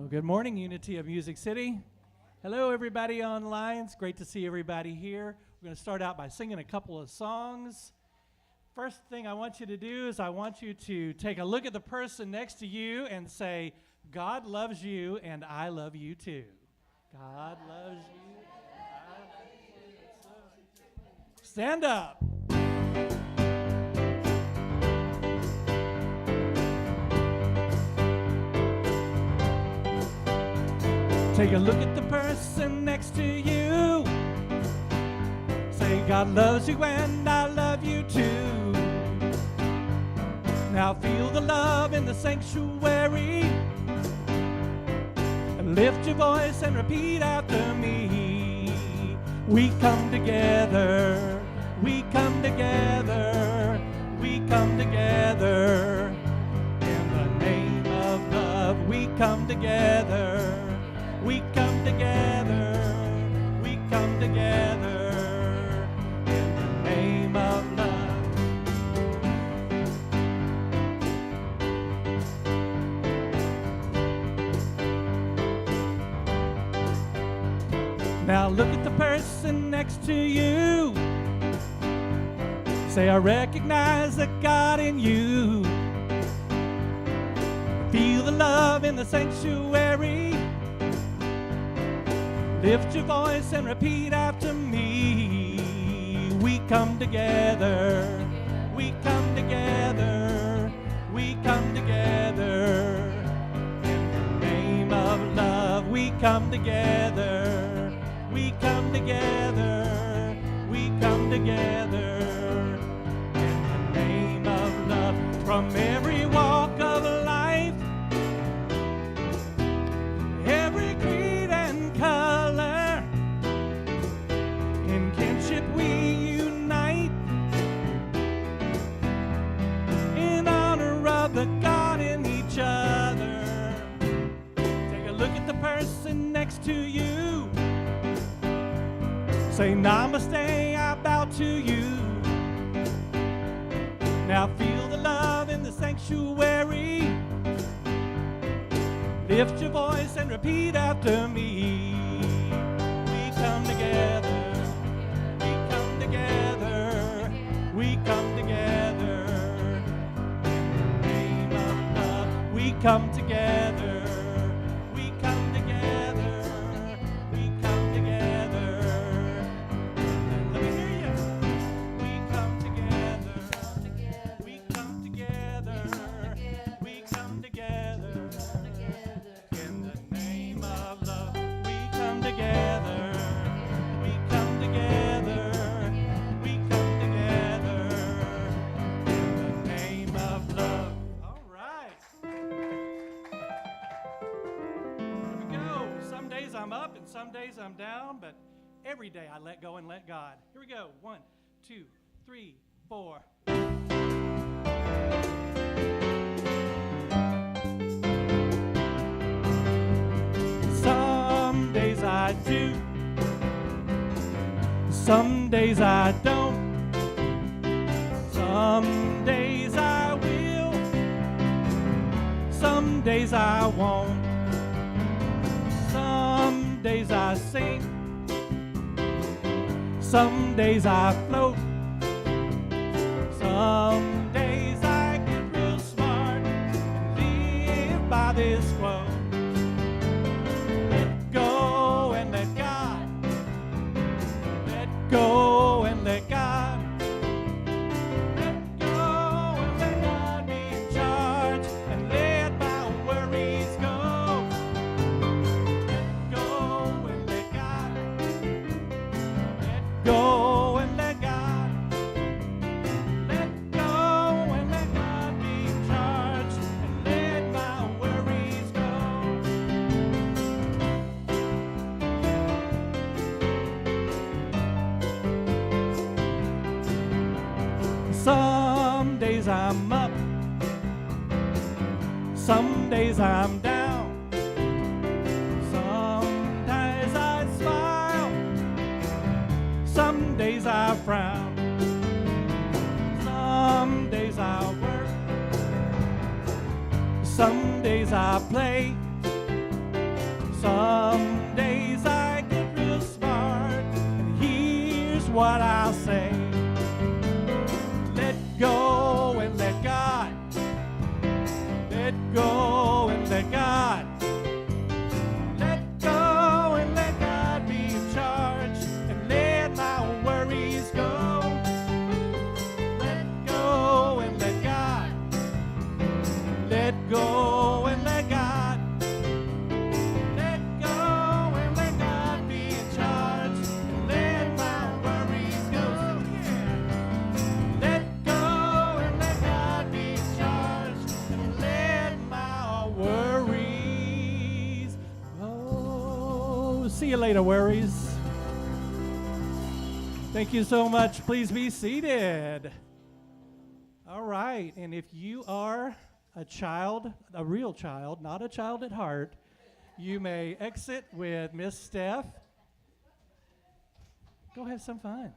Well, good morning, Unity of Music City. Hello, everybody online. It's great to see everybody here. We're going to start out by singing a couple of songs. First thing I want you to do is I want you to take a look at the person next to you and say, God loves you and I love you too. God loves you and I love you too. Stand up. Take a look at the person next to you. Say, God loves you and I love you too. Now feel the love in the sanctuary. And lift your voice and repeat after me. We come together. We come together. We come together. In the name of love, we come together. We come together, we come together in the name of love. Now look at the person next to you. Say, I recognize the God in you. Feel the love in the sanctuary. Lift your voice and repeat after me. We come together. We come together. We come together. In the name of love, we come together. We come together. We come together. In the name of love. From every walk of life, every creed and color, in kinship we unite, in honor of the God in each other. Take a look at the person next to you. Say, Namaste, I bow to you. Now feel the love in the sanctuary. Lift your voice and repeat after me. We come together. We come together. We come together. In the name of love, we come together. We come together. We come together. Let me hear you. We come together. We come together. We come together. In the name of love, we come together. We come together. We come together. In the name of love. All right. Here we go. Some days I'm up and some days I'm down, but every day I let go and let God. Here we go. 1, 2, 3, 4. Some days I do, some days I don't, some days I will, some days I won't, some days I sing, some days I float, some days I get real smart and live by this quote. Go and let God. Let go and let God be in charge and let my worries go. Let go and let God. Let go and let God. Let go and let God be in charge and let my worries go. Some days I'm up, some days I'm down, some days I smile, some days I frown, some days I work, some days I play, See you later, worries. Thank you so much. Please be seated. All right, and if you are a child, a real child, not a child at heart, you may exit with Miss Steph. Go have some fun.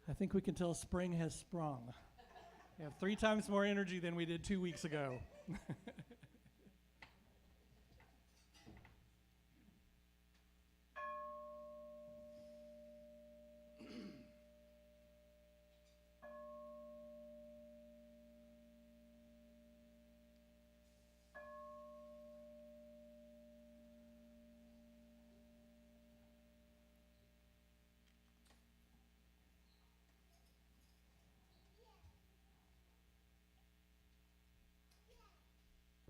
I think we can tell spring has sprung. We have 3 times more energy than we did 2 weeks ago.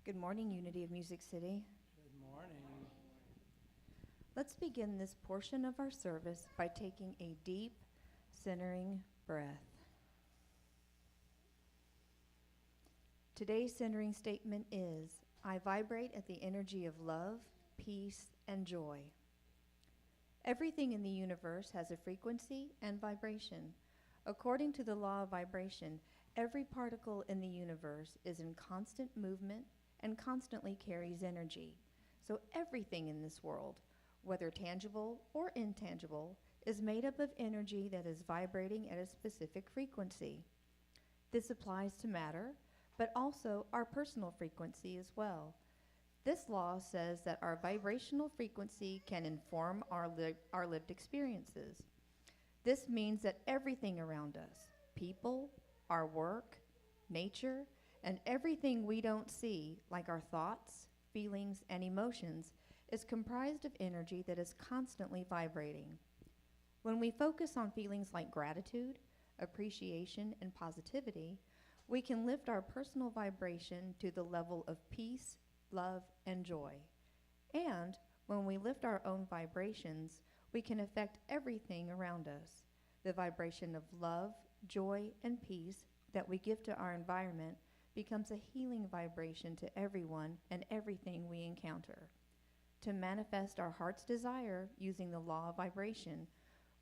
Good morning, Unity of Music City. Good morning. Let's begin this portion of our service by taking a deep, centering breath. Today's centering statement is, I vibrate at the energy of love, peace, and joy. Everything in the universe has a frequency and vibration. According to the law of vibration, every particle in the universe is in constant movement and constantly carries energy. So everything in this world, whether tangible or intangible, is made up of energy that is vibrating at a specific frequency. This applies to matter, but also our personal frequency as well. This law says that our vibrational frequency can inform our lived experiences. This means that everything around us, people, our work, nature, and everything we don't see, like our thoughts, feelings, and emotions, is comprised of energy that is constantly vibrating. When we focus on feelings like gratitude, appreciation, and positivity, we can lift our personal vibration to the level of peace, love, and joy. And when we lift our own vibrations, we can affect everything around us. The vibration of love, joy, and peace that we give to our environment becomes a healing vibration to everyone and everything we encounter. To manifest our heart's desire using the law of vibration,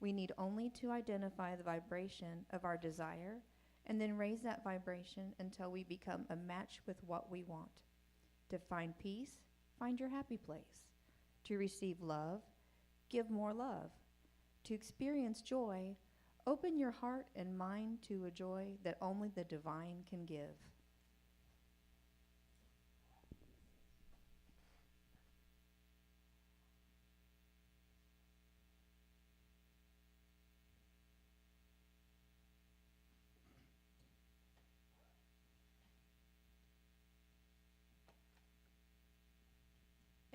we need only to identify the vibration of our desire and then raise that vibration until we become a match with what we want. To find peace, find your happy place. To receive love, give more love. To experience joy, open your heart and mind to a joy that only the divine can give.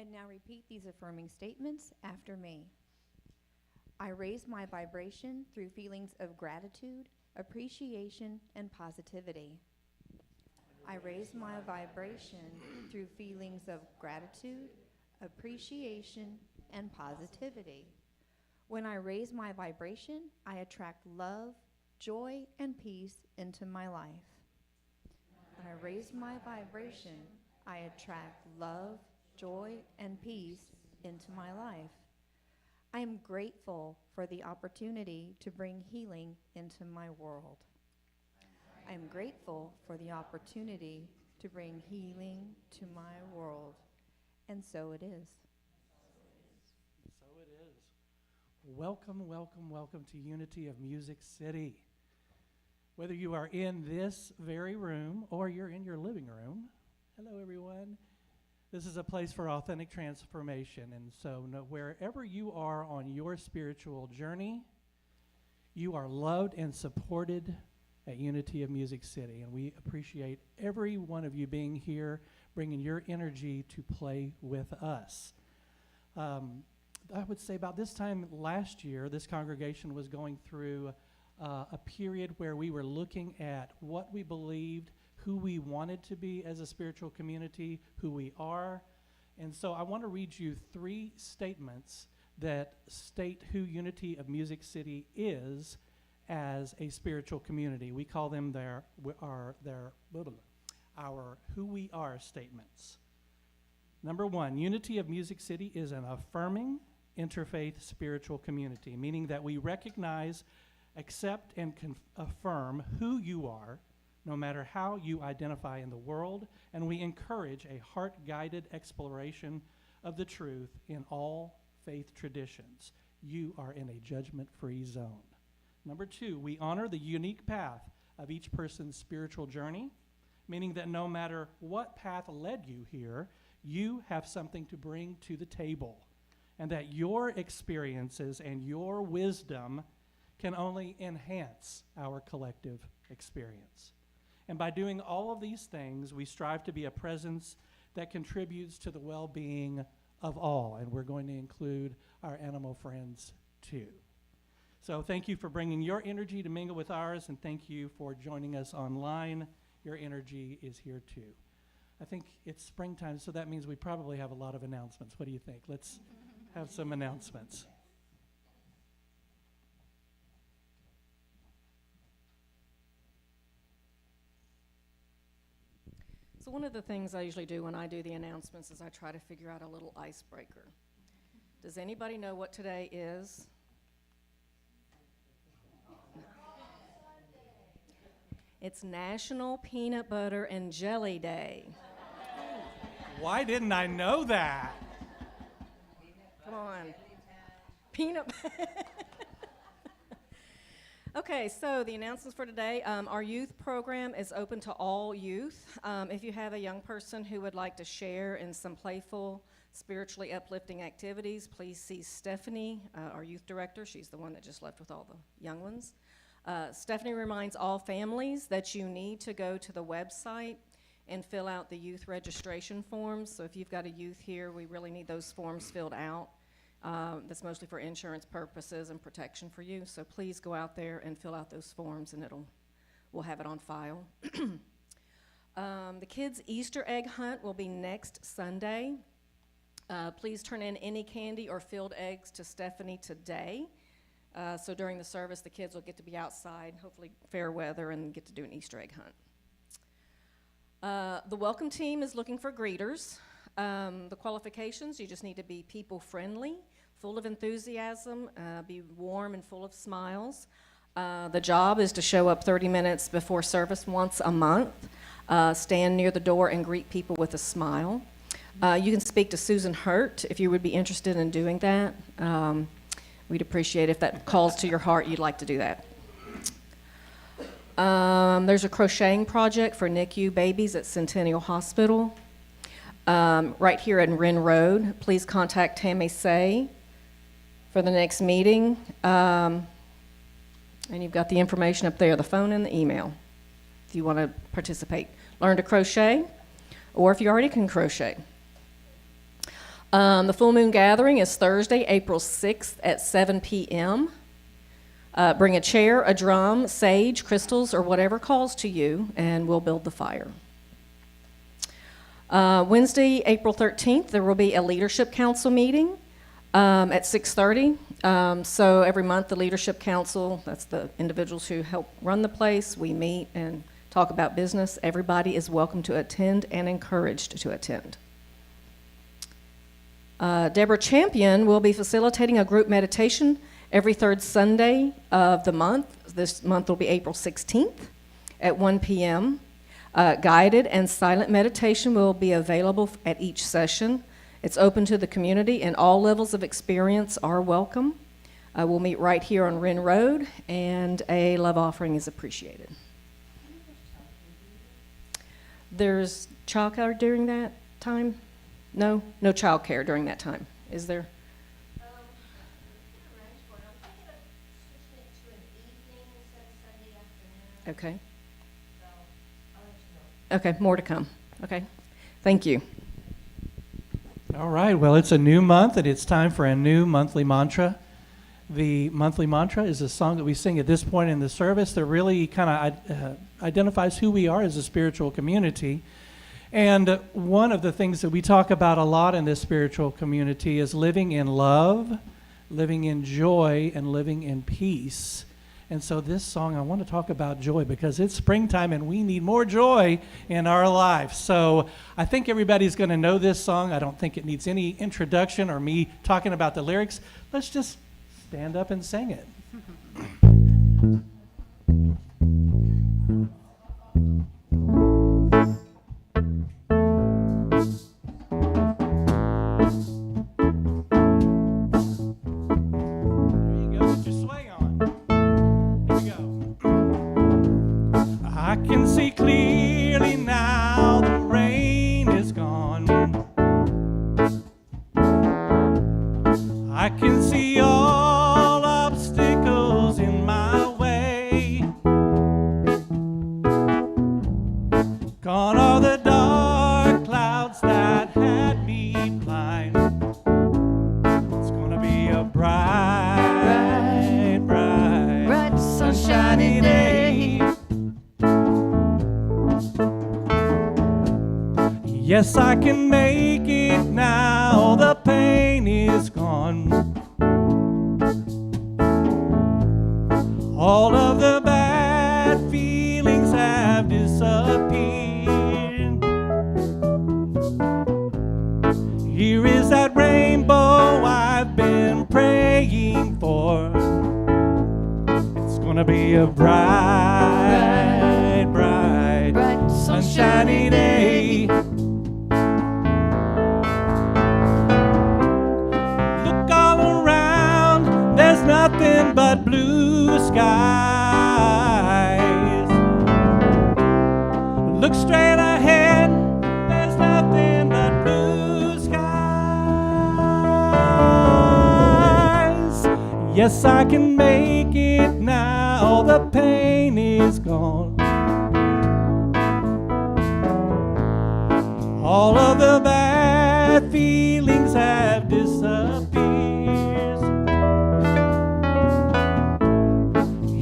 And now repeat these affirming statements after me. I raise my vibration through feelings of gratitude, appreciation, and positivity. I raise my vibration through feelings of gratitude, appreciation, and positivity. When I raise my vibration, I attract love, joy, and peace into my life. When I raise my vibration, I attract love, joy, and peace into my life. I am grateful for the opportunity to bring healing into my world. I am grateful for the opportunity to bring healing to my world. And so it is. So it is. Welcome, welcome, welcome to Unity of Music City. Whether you are in this very room or you're in your living room, hello everyone. This is a place for authentic transformation, and so wherever you are on your spiritual journey, you are loved and supported at Unity of Music City, and we appreciate every one of you being here, bringing your energy to play with us. I would say about this time last year, this congregation was going through a period where we were looking at what we believed, who we wanted to be as a spiritual community, who we are, And so I want to read you 3 statements that state who Unity of Music City is as a spiritual community. We call them our who we are statements. Number 1, Unity of Music City is an affirming interfaith spiritual community, meaning that we recognize, accept, and affirm who you are, no matter how you identify in the world, and we encourage a heart-guided exploration of the truth in all faith traditions. You are in a judgment-free zone. Number 2, we honor the unique path of each person's spiritual journey, meaning that no matter what path led you here, you have something to bring to the table, and that your experiences and your wisdom can only enhance our collective experience. And by doing all of these things, we strive to be a presence that contributes to the well-being of all, and we're going to include our animal friends too. So thank you for bringing your energy to mingle with ours, and thank you for joining us online. Your energy is here too. I think it's springtime, so that means we probably have a lot of announcements. What do you think? Let's have some announcements. So one of the things I usually do when I do the announcements is I try to figure out a little icebreaker. Does anybody know what today is? It's National Peanut Butter and Jelly Day. Why didn't I know that? Come on. Peanut Okay, so the announcements for today. Our youth program is open to all youth. If you have a young person who would like to share in some playful, spiritually uplifting activities, please see Stephanie, our youth director. She's the one that just left with all the young ones. Stephanie reminds all families that you need to go to the website and fill out the youth registration forms. So if you've got a youth here, we really need those forms filled out. That's mostly for insurance purposes and protection for you. So please go out there and fill out those forms, and we'll have it on file. The kids' Easter egg hunt will be next Sunday. Please turn in any candy or filled eggs to Stephanie today. So during the service, the kids will get to be outside, hopefully fair weather, and get to do an Easter egg hunt. The welcome team is looking for greeters. The qualifications, you just need to be people-friendly, full of enthusiasm, be warm and full of smiles. The job is to show up 30 minutes before service once a month, stand near the door and greet people with a smile. You can speak to Susan Hurt if you would be interested in doing that. We'd appreciate if that calls to your heart, you'd like to do that. There's a crocheting project for NICU babies at Centennial Hospital. Right here at Wren Road. Please contact Tammy Say for the next meeting. And you've got the information up there, the phone and the email, if you want to participate. Learn to crochet, or if you already can crochet. The Full Moon Gathering is Thursday, April 6th at 7 p.m. Bring a chair, a drum, sage, crystals, or whatever calls to you, and we'll build the fire. Wednesday, April 13th, there will be a Leadership Council meeting at 6:30. So every month, the Leadership Council, that's the individuals who help run the place, we meet and talk about business. Everybody is welcome to attend and encouraged to attend. Deborah Champion will be facilitating a group meditation every third Sunday of the month. This month will be April 16th at 1 p.m. Guided and silent meditation will be available at each session. It's open to the community, and all levels of experience are welcome. We'll meet right here on Wren Road, and a love offering is appreciated. There's childcare during that time? No childcare during that time, is there? Okay. Okay, more to come. Okay, thank you. All right, well, it's a new month, and it's time for a new monthly mantra. The monthly mantra is a song that we sing at this point in the service that really kind of identifies who we are as a spiritual community. And one of the things that we talk about a lot in this spiritual community is living in love, living in joy, and living in peace. And so this song, I want to talk about joy because it's springtime and we need more joy in our life. So I think everybody's going to know this song. I don't think it needs any introduction or me talking about the lyrics. Let's just stand up and sing it. I can see clearly now the rain is gone. I can see all obstacles in my way. Gone are the dark clouds that had me blind. It's gonna be a bright, sunshiny day. Yes, I can make it now, the pain is gone. All of the bad feelings have disappeared. Here is that rainbow I've been praying for. It's gonna be a bright, sunshiny day. There's nothing but blue skies. Look straight ahead, there's nothing but blue skies. Yes, I can make it now, the pain is gone. All of the bad feelings have disappeared.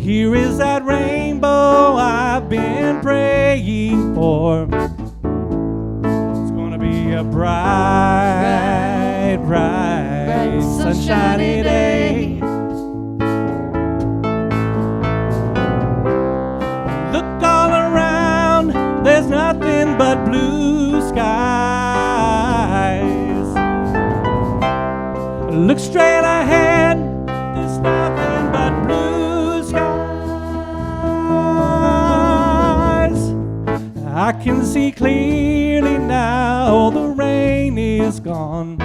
Here is that rainbow I've been praying for. It's gonna be a bright, sunshiny day. Look all around, there's nothing but blue skies. Look straight ahead, there's nothing but blue skies. I can see clearly now, the rain is gone.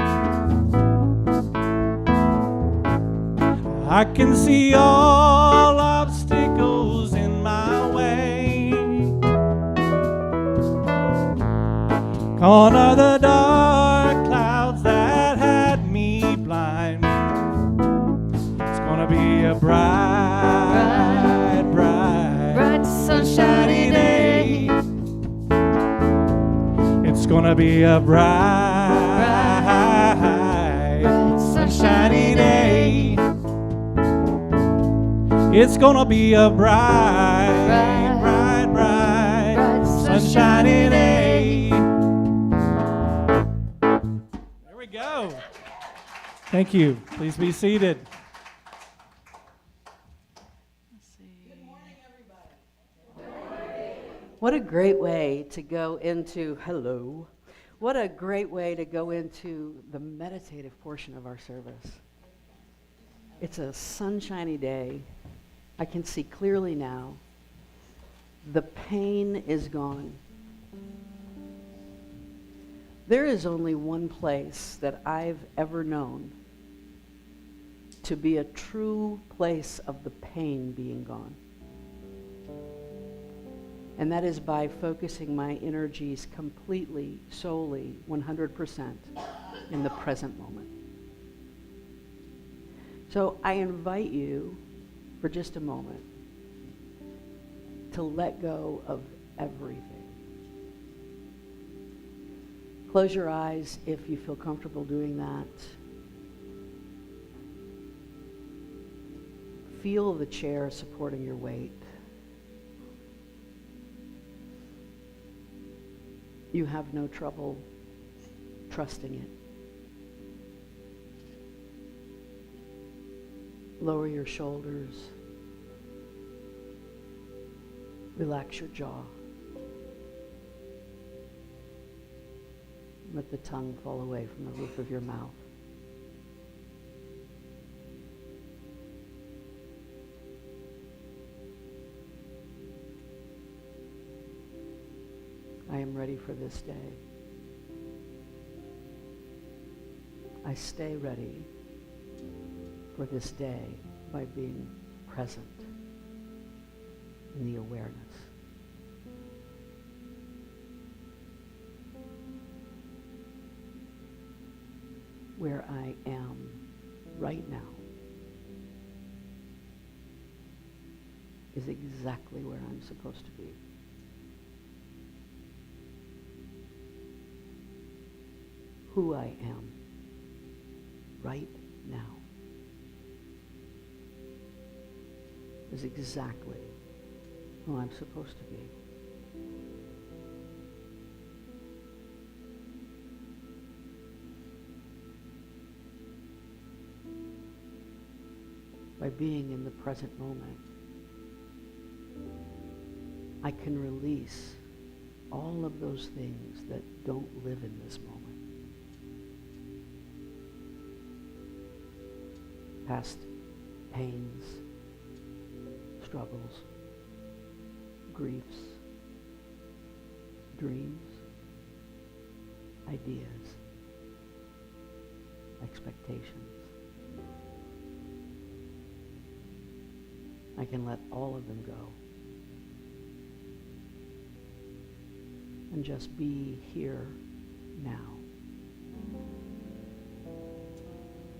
I can see all obstacles in my way. Gone are the dark clouds that had me blind. It's gonna be a bright, sunshiny day. It's gonna be a bright, sunshiny day. It's gonna be a bright, sunshiny day. There we go. Thank you. Please be seated. What a great way to go into, hello, what a great way to go into the meditative portion of our service. It's a sunshiny day. I can see clearly now. The pain is gone. There is only one place that I've ever known to be a true place of the pain being gone. And that is by focusing my energies completely, solely, 100% in the present moment. So I invite you for just a moment to let go of everything. Close your eyes if you feel comfortable doing that. Feel the chair supporting your weight. you have no trouble trusting it. Lower your shoulders. Relax your jaw. Let the tongue fall away from the roof of your mouth. I am ready for this day. I stay ready for this day by being present in the awareness. Where I am right now is exactly where I'm supposed to be. Who I am right now is exactly who I'm supposed to be. By being in the present moment, I can release all of those things that don't live in this moment. Past pains, struggles, griefs, dreams, ideas, expectations. I can let all of them go and just be here now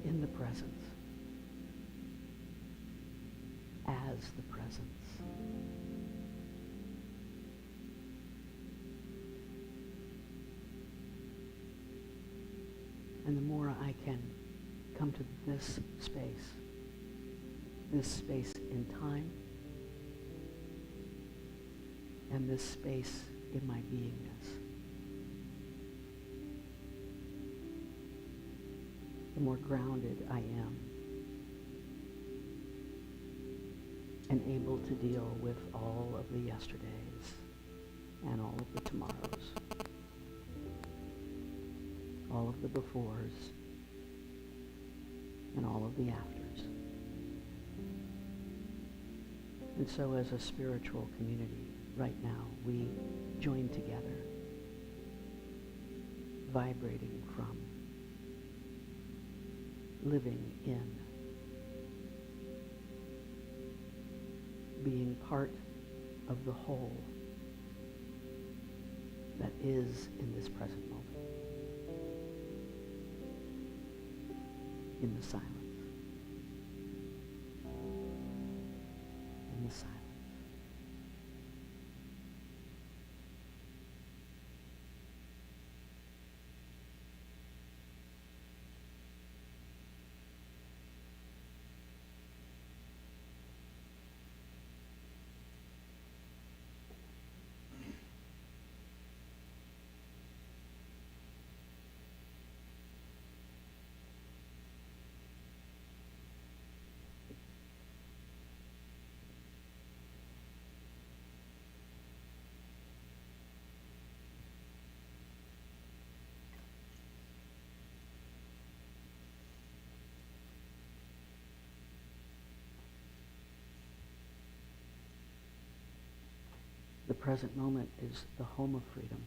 in the presence as the presence. And the more I can come to this space in time, and this space in my beingness, the more grounded I am and able to deal with all of the yesterdays and all of the tomorrows, all of the befores and all of the afters. And so as a spiritual community, right now, we join together, vibrating from, living in, being part of the whole that is in this present moment, in the silence. In the silence. The present moment is the home of freedom.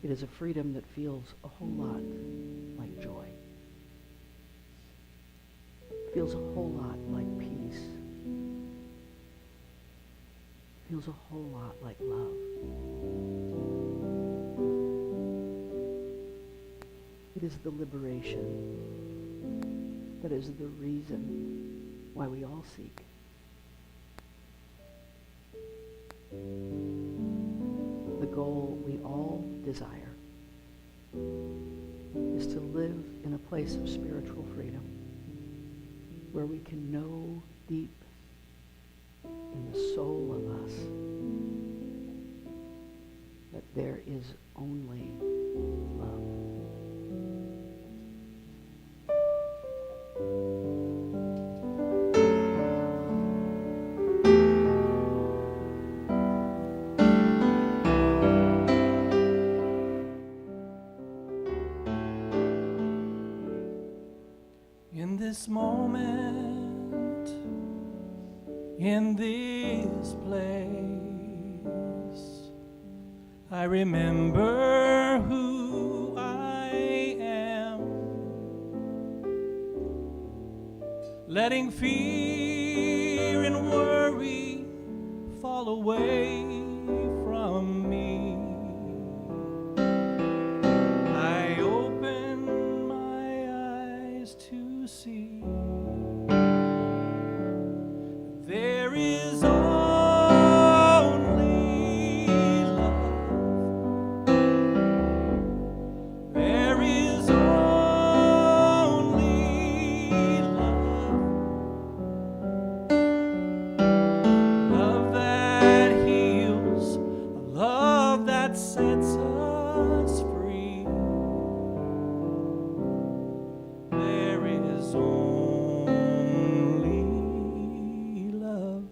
It is a freedom that feels a whole lot like joy. It feels a whole lot like peace. It feels a whole lot like love. It is the liberation that is the reason why we all seek. The goal we all desire is to live in a place of spiritual freedom where we can know deep in the soul of us there is only love. In this moment, in this place, I remember who I am, letting fear and worry fall away from me. I open my eyes to see there is only love. There is only love. Love that heals, a love that sets us free. There is only love.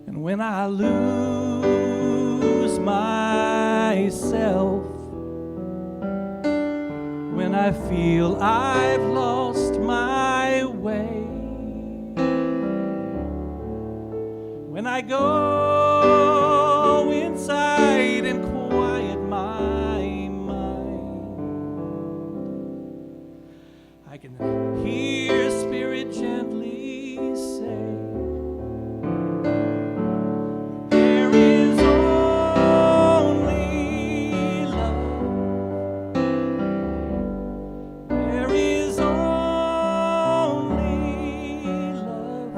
And when I lose myself, when I feel I've lost my way, when I go inside and quiet my mind, I can hear Spirit gently say, there is only love. There is only love.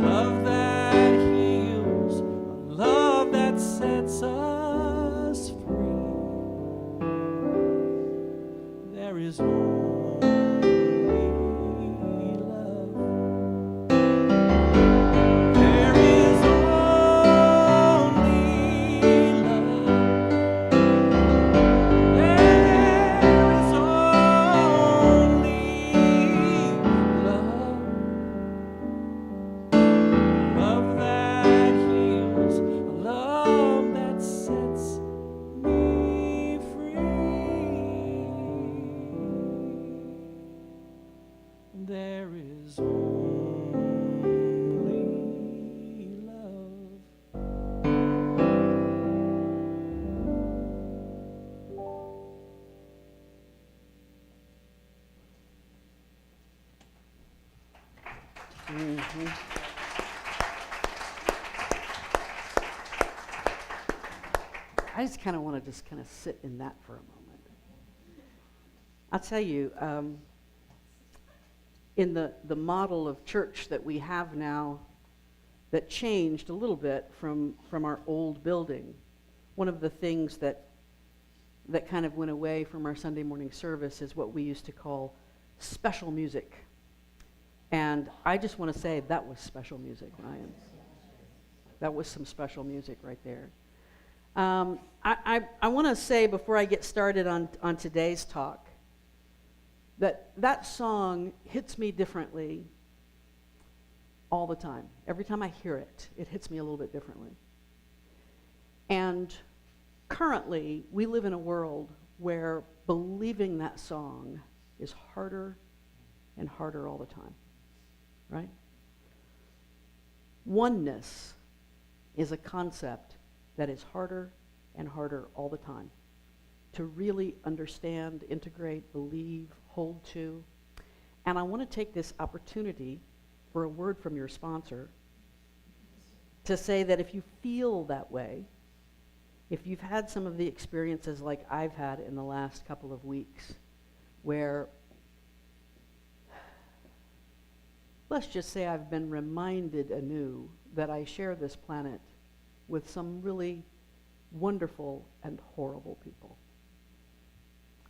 Love that heals, a love that sets us free. There is only love. There is only love. There is only love. Love that heals, a love that sets me free. There is only love. Mhm. I just kind of want to just kind of sit in that for a moment. I'll tell you, in the model of church that we have now, that changed a little bit from our old building, one of the things that kind of went away from our Sunday morning service is what we used to call special music. And I just want to say that was special music, Ryan. That was some special music right there. I want to say before I get started on today's talk that song hits me differently all the time. Every time I hear it, it hits me a little bit differently. And currently, we live in a world where believing that song is harder and harder all the time, right? Oneness is a concept that is harder and harder all the time to really understand, integrate, believe, hold to. And I want to take this opportunity for a word from your sponsor to say that if you feel that way, if you've had some of the experiences like I've had in the last couple of weeks, where, let's just say I've been reminded anew that I share this planet with some really wonderful and horrible people,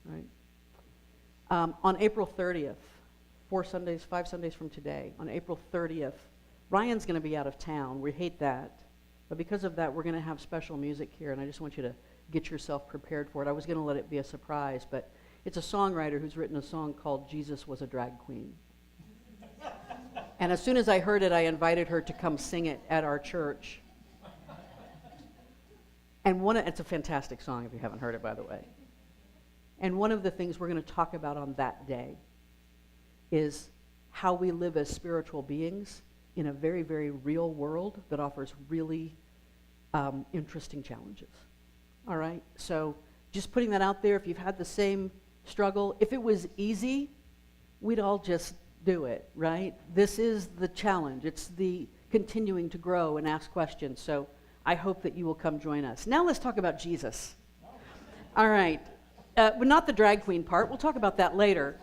right? On April 30th, 5 Sundays from today, on April 30th, Ryan's going to be out of town. We hate that. But because of that, we're going to have special music here, and I just want you to get yourself prepared for it. I was going to let it be a surprise, but it's a songwriter who's written a song called Jesus Was a Drag Queen. And as soon as I heard it, I invited her to come sing it at our church. And it's a fantastic song if you haven't heard it, by the way. And one of the things we're going to talk about on that day is how we live as spiritual beings in a very, very real world that offers really interesting challenges. All right? So just putting that out there, if you've had the same struggle, if it was easy, we'd all just do it, right? This is the challenge. It's the continuing to grow and ask questions. So I hope that you will come join us. Now let's talk about Jesus. All right. But not the drag queen part. We'll talk about that later.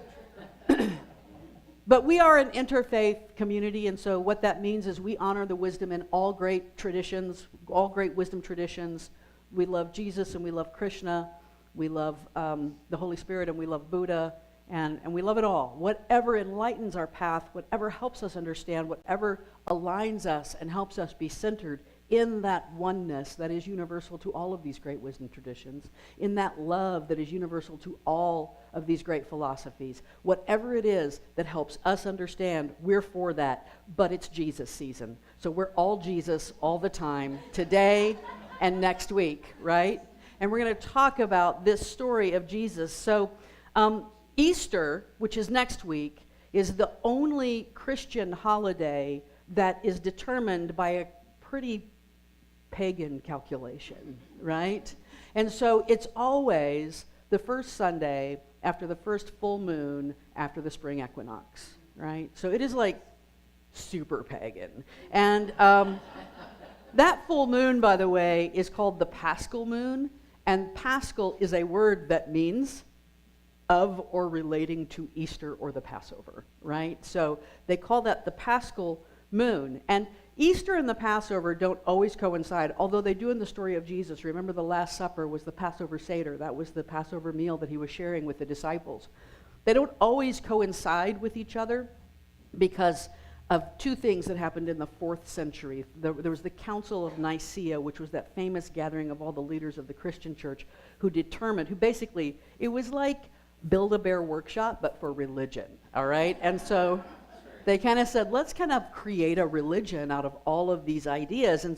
But we are an interfaith community, and so what that means is we honor the wisdom in all great traditions, all great wisdom traditions. We love Jesus, and we love Krishna. We love the Holy Spirit, and we love Buddha, and we love it all. Whatever enlightens our path, whatever helps us understand, whatever aligns us and helps us be centered in that oneness that is universal to all of these great wisdom traditions, in that love that is universal to all of these great philosophies. Whatever it is that helps us understand, we're for that, but it's Jesus season. So we're all Jesus all the time, today and next week, right? And we're going to talk about this story of Jesus. So Easter, which is next week, is the only Christian holiday that is determined by a pretty pagan calculation, right? And so it's always the first Sunday after the first full moon after the spring equinox, right? So it is like super pagan. And that full moon, by the way, is called the Paschal moon, and Paschal is a word that means of or relating to Easter or the Passover, right? So they call that the Paschal moon. And Easter and the Passover don't always coincide, although they do in the story of Jesus. Remember, the Last Supper was the Passover Seder. That was the Passover meal that he was sharing with the disciples. They don't always coincide with each other because of two things that happened in the 4th century. There was the Council of Nicaea, which was that famous gathering of all the leaders of the Christian church who basically, it was like Build-A-Bear Workshop, but for religion, all right? And so they kind of said, let's kind of create a religion out of all of these ideas. And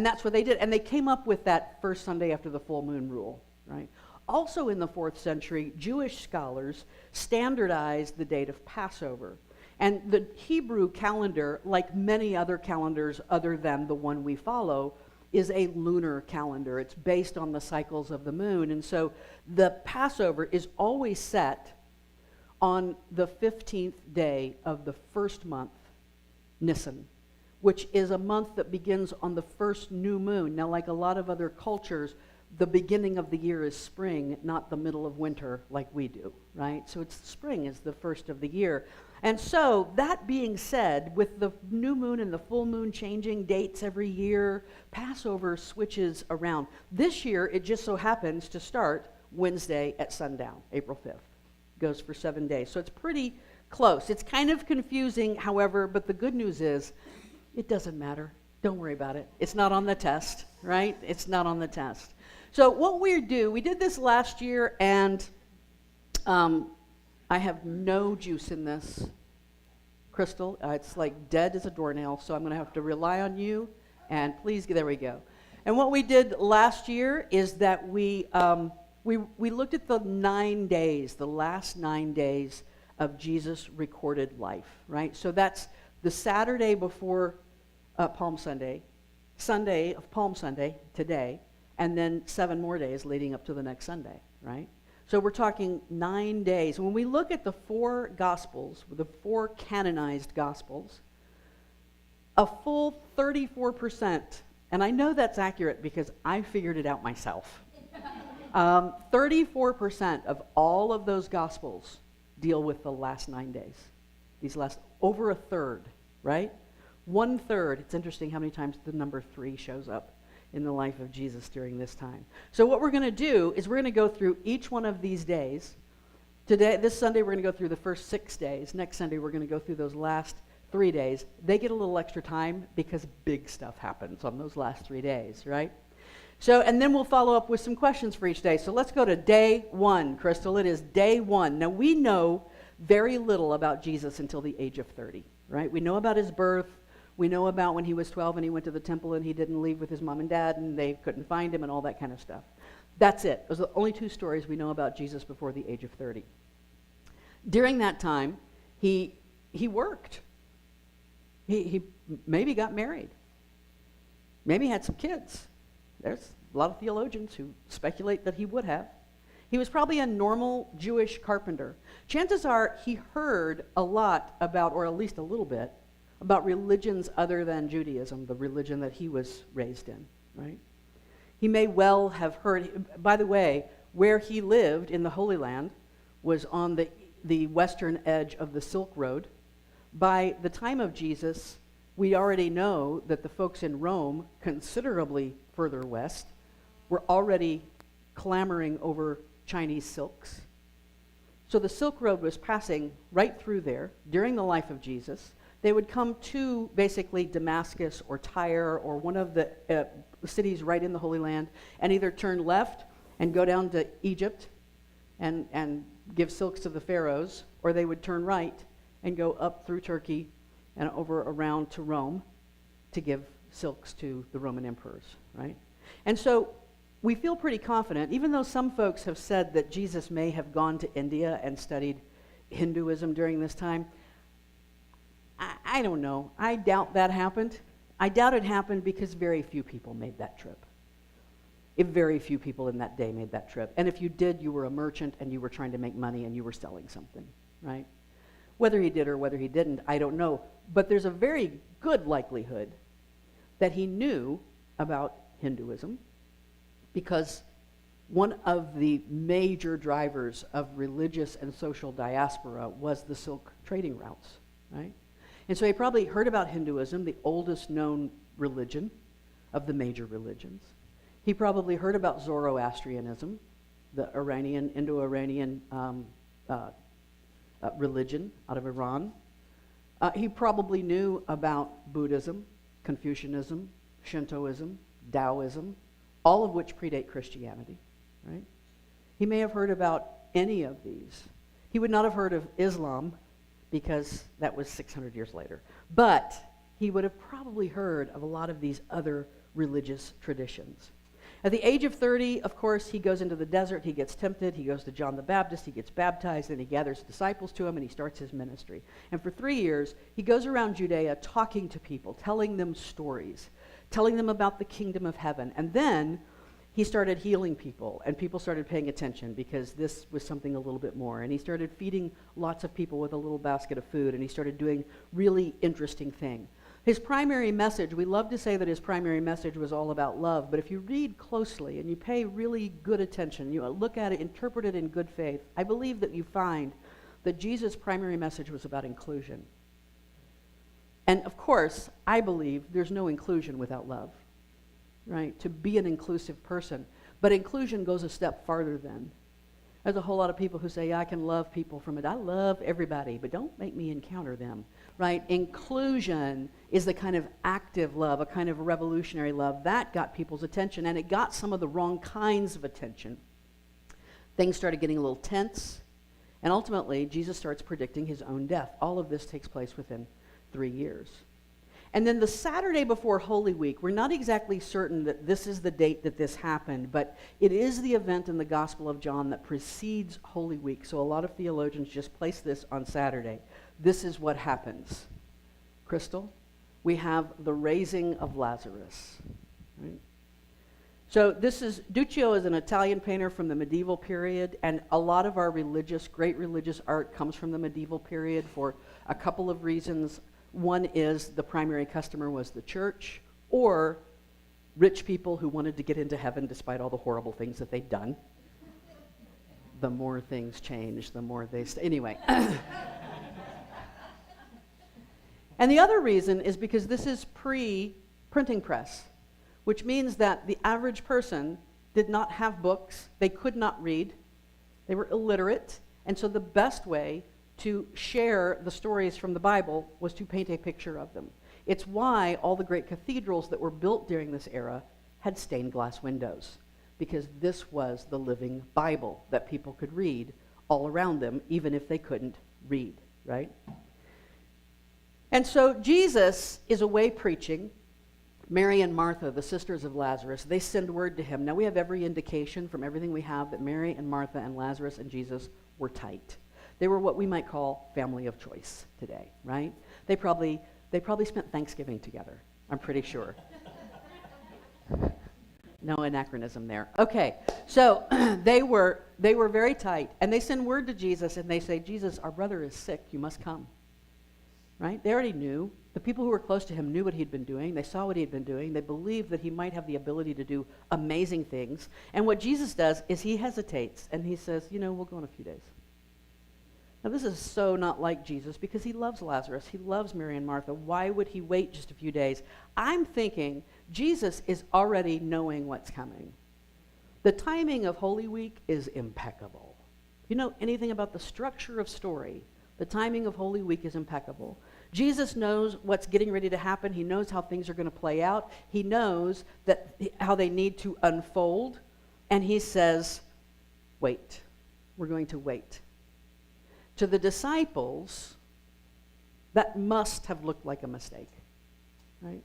that's what they did. And they came up with that first Sunday after the full moon rule, right? Also in the 4th century, Jewish scholars standardized the date of Passover. And the Hebrew calendar, like many other calendars other than the one we follow, is a lunar calendar. It's based on the cycles of the moon. And so the Passover is always set on the 15th day of the first month, Nisan, which is a month that begins on the first new moon. Now, like a lot of other cultures, the beginning of the year is spring, not the middle of winter like we do, right? So it's spring is the first of the year. And so, that being said, with the new moon and the full moon changing dates every year, Passover switches around. This year, it just so happens to start Wednesday at sundown, April 5th. Goes for 7 days. So it's pretty close. It's kind of confusing, however, but the good news is it doesn't matter. Don't worry about it. It's not on the test, right? It's not on the test. So what we did this last year, and I have no juice in this, Crystal. It's like dead as a doornail, so I'm going to have to rely on you, and please, there we go. And what we did last year is that we looked at the 9 days, the last 9 days of Jesus' recorded life, right? So that's the Saturday before Palm Sunday, Sunday of Palm Sunday, today, and then 7 more days leading up to the next Sunday, right? So we're talking 9 days. When we look at the 4 Gospels, the 4 canonized Gospels, a full 34%, and I know that's accurate because I figured it out myself. 34% of all of those Gospels deal with the last 9 days. These last, over a third, right? 1/3. It's interesting how many times the number 3 shows up in the life of Jesus during this time. So what we're going to do is we're going to go through each one of these days. Today, this Sunday, we're going to go through the first 6 days. Next Sunday, we're going to go through those last 3 days. They get a little extra time because big stuff happens on those last 3 days, right? So, and then we'll follow up with some questions for each day. So let's go to day 1, Crystal. It is day 1. Now, we know very little about Jesus until the age of 30, right? We know about his birth. We know about when he was 12 and he went to the temple and he didn't leave with his mom and dad and they couldn't find him and all that kind of stuff. That's it. Those are the only 2 stories we know about Jesus before the age of 30. During that time, he worked. He maybe got married. Maybe had some kids. There's a lot of theologians who speculate that he would have. He was probably a normal Jewish carpenter. Chances are he heard a lot about, or at least a little bit, about religions other than Judaism, the religion that he was raised in, right? He may well have heard, by the way, where he lived in the Holy Land was on the western edge of the Silk Road. By the time of Jesus, we already know that the folks in Rome, considerably further west, were already clamoring over Chinese silks. So the Silk Road was passing right through there during the life of Jesus. They would come to basically Damascus or Tyre or one of the cities right in the Holy Land and either turn left and go down to Egypt and give silks to the pharaohs, or they would turn right and go up through Turkey and over around to Rome to give silks to the Roman emperors, right? And so we feel pretty confident, even though some folks have said that Jesus may have gone to India and studied Hinduism during this time. I don't know. I doubt that happened. I doubt it happened because very few people made that trip. Very few people in that day made that trip. And if you did, you were a merchant and you were trying to make money and you were selling something, right? Whether he did or whether he didn't, I don't know. But there's a very good likelihood that he knew about Hinduism because one of the major drivers of religious and social diaspora was the silk trading routes, right? And so he probably heard about Hinduism, the oldest known religion of the major religions. He probably heard about Zoroastrianism, the Indo-Iranian religion out of Iran. He probably knew about Buddhism, Confucianism, Shintoism, Taoism, all of which predate Christianity, right? He may have heard about any of these. He would not have heard of Islam because that was 600 years later. But he would have probably heard of a lot of these other religious traditions. At the age of 30, of course, he goes into the desert, he gets tempted, he goes to John the Baptist, he gets baptized, and he gathers disciples to him, and he starts his ministry. And for 3 years, he goes around Judea talking to people, telling them stories, telling them about the kingdom of heaven. And then he started healing people, and people started paying attention because this was something a little bit more. And he started feeding lots of people with a little basket of food, and he started doing really interesting things. His primary message, we love to say that his primary message was all about love, but if you read closely and you pay really good attention, you look at it, interpret it in good faith, I believe that you find that Jesus' primary message was about inclusion. And of course, I believe there's no inclusion without love, right? To be an inclusive person. But inclusion goes a step farther than. There's a whole lot of people who say, yeah, I can love people from it. I love everybody, but don't make me encounter them, right? Inclusion is the kind of active love, a kind of revolutionary love. That got people's attention, and it got some of the wrong kinds of attention. Things started getting a little tense, and ultimately, Jesus starts predicting his own death. All of this takes place within 3 years. And then the Saturday before Holy Week, we're not exactly certain that this is the date that this happened, but it is the event in the Gospel of John that precedes Holy Week. So a lot of theologians just place this on Saturday. This is what happens. Crystal, we have the raising of Lazarus. Right? So Duccio is an Italian painter from the medieval period, and a lot of our great religious art comes from the medieval period for a couple of reasons. One is the primary customer was the church, or rich people who wanted to get into heaven despite all the horrible things that they'd done. The more things change, the more they stay. Anyway. And the other reason is because this is pre-printing press, which means that the average person did not have books, they could not read, they were illiterate, and so the best way to share the stories from the Bible was to paint a picture of them. It's why all the great cathedrals that were built during this era had stained glass windows, because this was the living Bible that people could read all around them, even if they couldn't read, right? And so Jesus is away preaching. Mary and Martha, the sisters of Lazarus, they send word to him. Now we have every indication from everything we have that Mary and Martha and Lazarus and Jesus were tight. They were what we might call family of choice today, right? They probably spent Thanksgiving together, I'm pretty sure. No anachronism there. Okay, so they were very tight, and they send word to Jesus, and they say, Jesus, our brother is sick, you must come. Right? They already knew. The people who were close to him knew what he'd been doing. They saw what he'd been doing. They believed that he might have the ability to do amazing things. And what Jesus does is he hesitates, and he says, we'll go in a few days. Now, this is so not like Jesus, because he loves Lazarus. He loves Mary and Martha. Why would he wait just a few days? I'm thinking Jesus is already knowing what's coming. The timing of Holy Week is impeccable. If you know anything about the structure of story, the timing of Holy Week is impeccable. Jesus knows what's getting ready to happen. He knows how things are going to play out. He knows how they need to unfold. And he says, wait. We're going to wait. To the disciples, that must have looked like a mistake, right?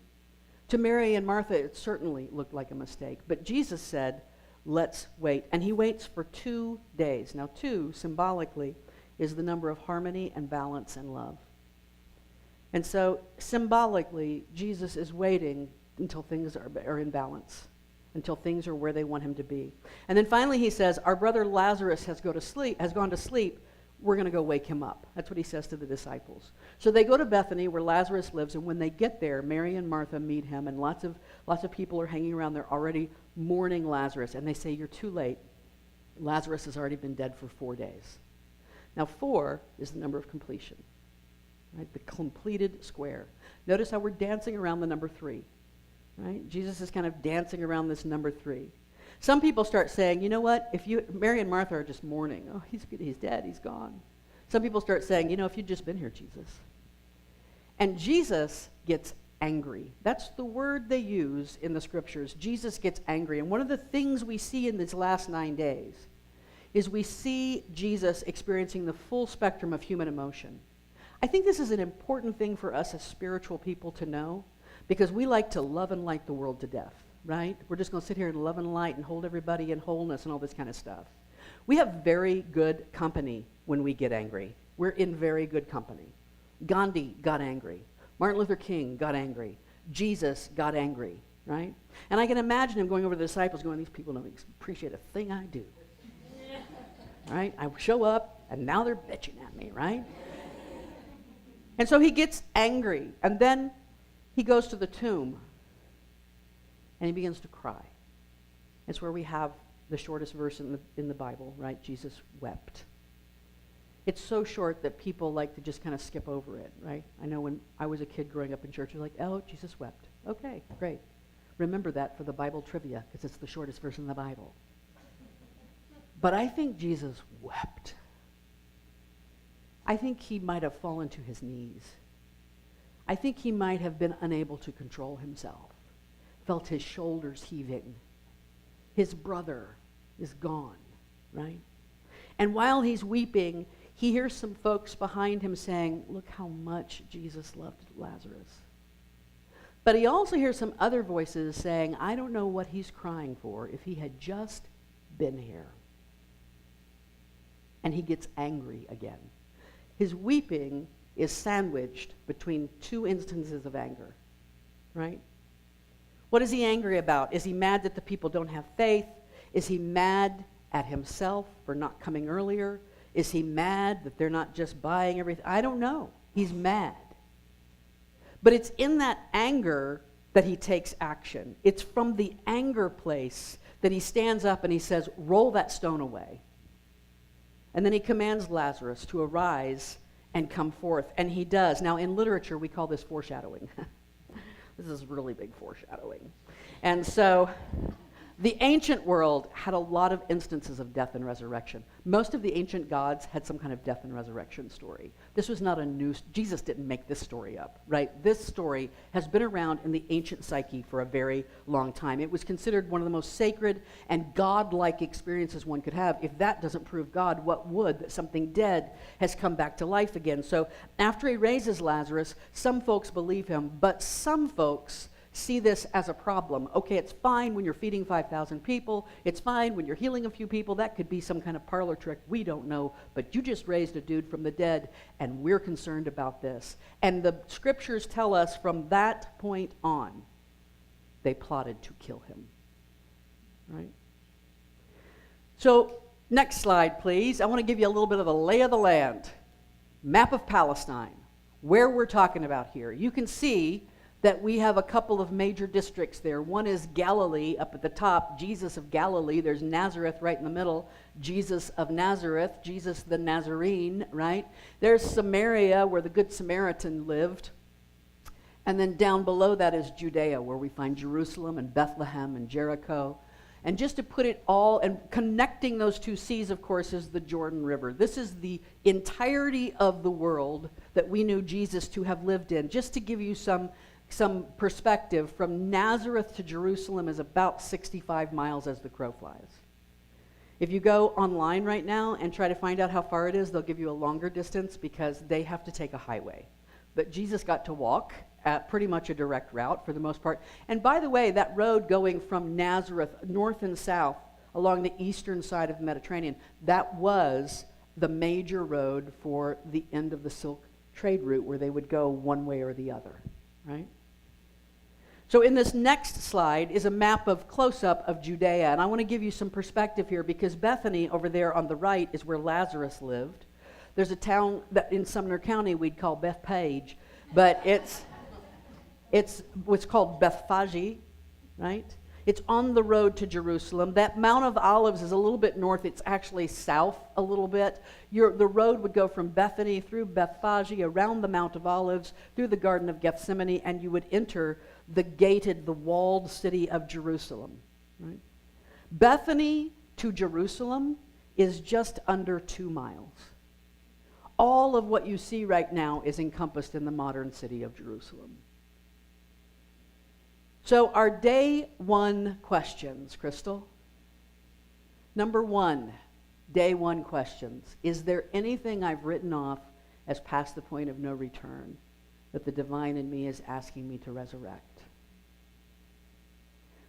To Mary and Martha, it certainly looked like a mistake. But Jesus said, let's wait. And he waits for 2 days. Now, 2, symbolically, is the number of harmony and balance and love. And so, symbolically, Jesus is waiting until things are in balance, until things are where they want him to be. And then finally he says, our brother Lazarus has gone to sleep. We're going to go wake him up. That's what he says to the disciples. So they go to Bethany, where Lazarus lives, and when they get there, Mary and Martha meet him, and lots of people are hanging around. They're already mourning Lazarus, and they say, you're too late. Lazarus has already been dead for 4 days. Now, 4 is the number of completion, right? The completed square. Notice how we're dancing around the number 3, right? Jesus is kind of dancing around this number 3. Some people start saying, you know what? Mary and Martha are just mourning. Oh, he's dead, he's gone. Some people start saying, if you'd just been here, Jesus. And Jesus gets angry. That's the word they use in the scriptures. Jesus gets angry. And one of the things we see in these last 9 days is we see Jesus experiencing the full spectrum of human emotion. I think this is an important thing for us as spiritual people to know, because we like to love and light the world to death, right? We're just going to sit here and love and light and hold everybody in wholeness and all this kind of stuff. We have very good company when we get angry. We're in very good company. Gandhi got angry. Martin Luther King got angry. Jesus got angry, right? And I can imagine him going over to the disciples going, these people don't appreciate a thing I do. Right? I show up, and now they're bitching at me, right? And so he gets angry, and then he goes to the tomb, and he begins to cry. It's where we have the shortest verse in the Bible, right? Jesus wept. It's so short that people like to just kind of skip over it, right? I know when I was a kid growing up in church, you're like, oh, Jesus wept. Okay, great. Remember that for the Bible trivia, because it's the shortest verse in the Bible. But I think Jesus wept. I think he might have fallen to his knees. I think he might have been unable to control himself, felt his shoulders heaving. His brother is gone, right? And while he's weeping, he hears some folks behind him saying, look how much Jesus loved Lazarus. But he also hears some other voices saying, I don't know what he's crying for if he had just been here. And he gets angry again. His weeping is sandwiched between 2 instances of anger, right? What is he angry about? Is he mad that the people don't have faith? Is he mad at himself for not coming earlier? Is he mad that they're not just buying everything? I don't know. He's mad. But it's in that anger that he takes action. It's from the anger place that he stands up and he says, roll that stone away. And then he commands Lazarus to arise and come forth, and he does. Now, in literature, we call this foreshadowing. This is really big foreshadowing. And so the ancient world had a lot of instances of death and resurrection. Most of the ancient gods had some kind of death and resurrection story. This was not a new, Jesus didn't make this story up, right? This story has been around in the ancient psyche for a very long time. It was considered one of the most sacred and God-like experiences one could have. If that doesn't prove God, what would? That something dead has come back to life again. So after he raises Lazarus, some folks believe him, but some folks see this as a problem. Okay, it's fine when you're feeding 5,000 people. It's fine when you're healing a few people. That could be some kind of parlor trick. We don't know. But you just raised a dude from the dead, and we're concerned about this. And the scriptures tell us from that point on, they plotted to kill him. Right? So, next slide, please. I want to give you a little bit of a lay of the land. Map of Palestine. Where we're talking about here. You can see that we have a couple of major districts there. One is Galilee up at the top, Jesus of Galilee. There's Nazareth right in the middle, Jesus of Nazareth, Jesus the Nazarene, right? There's Samaria, where the Good Samaritan lived. And then down below that is Judea, where we find Jerusalem and Bethlehem and Jericho. And just to put it all, and connecting those two seas, of course, is the Jordan River. This is the entirety of the world that we knew Jesus to have lived in. Just to give you some perspective, from Nazareth to Jerusalem is about 65 miles as the crow flies. If you go online right now and try to find out how far it is, they'll give you a longer distance because they have to take a highway. But Jesus got to walk at pretty much a direct route for the most part. And by the way, that road going from Nazareth north and south along the eastern side of the Mediterranean, that was the major road for the end of the Silk trade route, where they would go one way or the other, right? So in this next slide is a map of close-up of Judea, and I want to give you some perspective here because Bethany over there on the right is where Lazarus lived. There's a town that in Sumner County we'd call Bethpage, but it's what's called Bethphage, right? It's on the road to Jerusalem. That Mount of Olives is a little bit north. It's actually south a little bit. The road would go from Bethany through Bethphage, around the Mount of Olives, through the Garden of Gethsemane, and you would enter the walled city of Jerusalem. Right? Bethany to Jerusalem is just under 2 miles. All of what you see right now is encompassed in the modern city of Jerusalem. So our day one questions, Crystal. Number one, day one questions. Is there anything I've written off as past the point of no return that the divine in me is asking me to resurrect?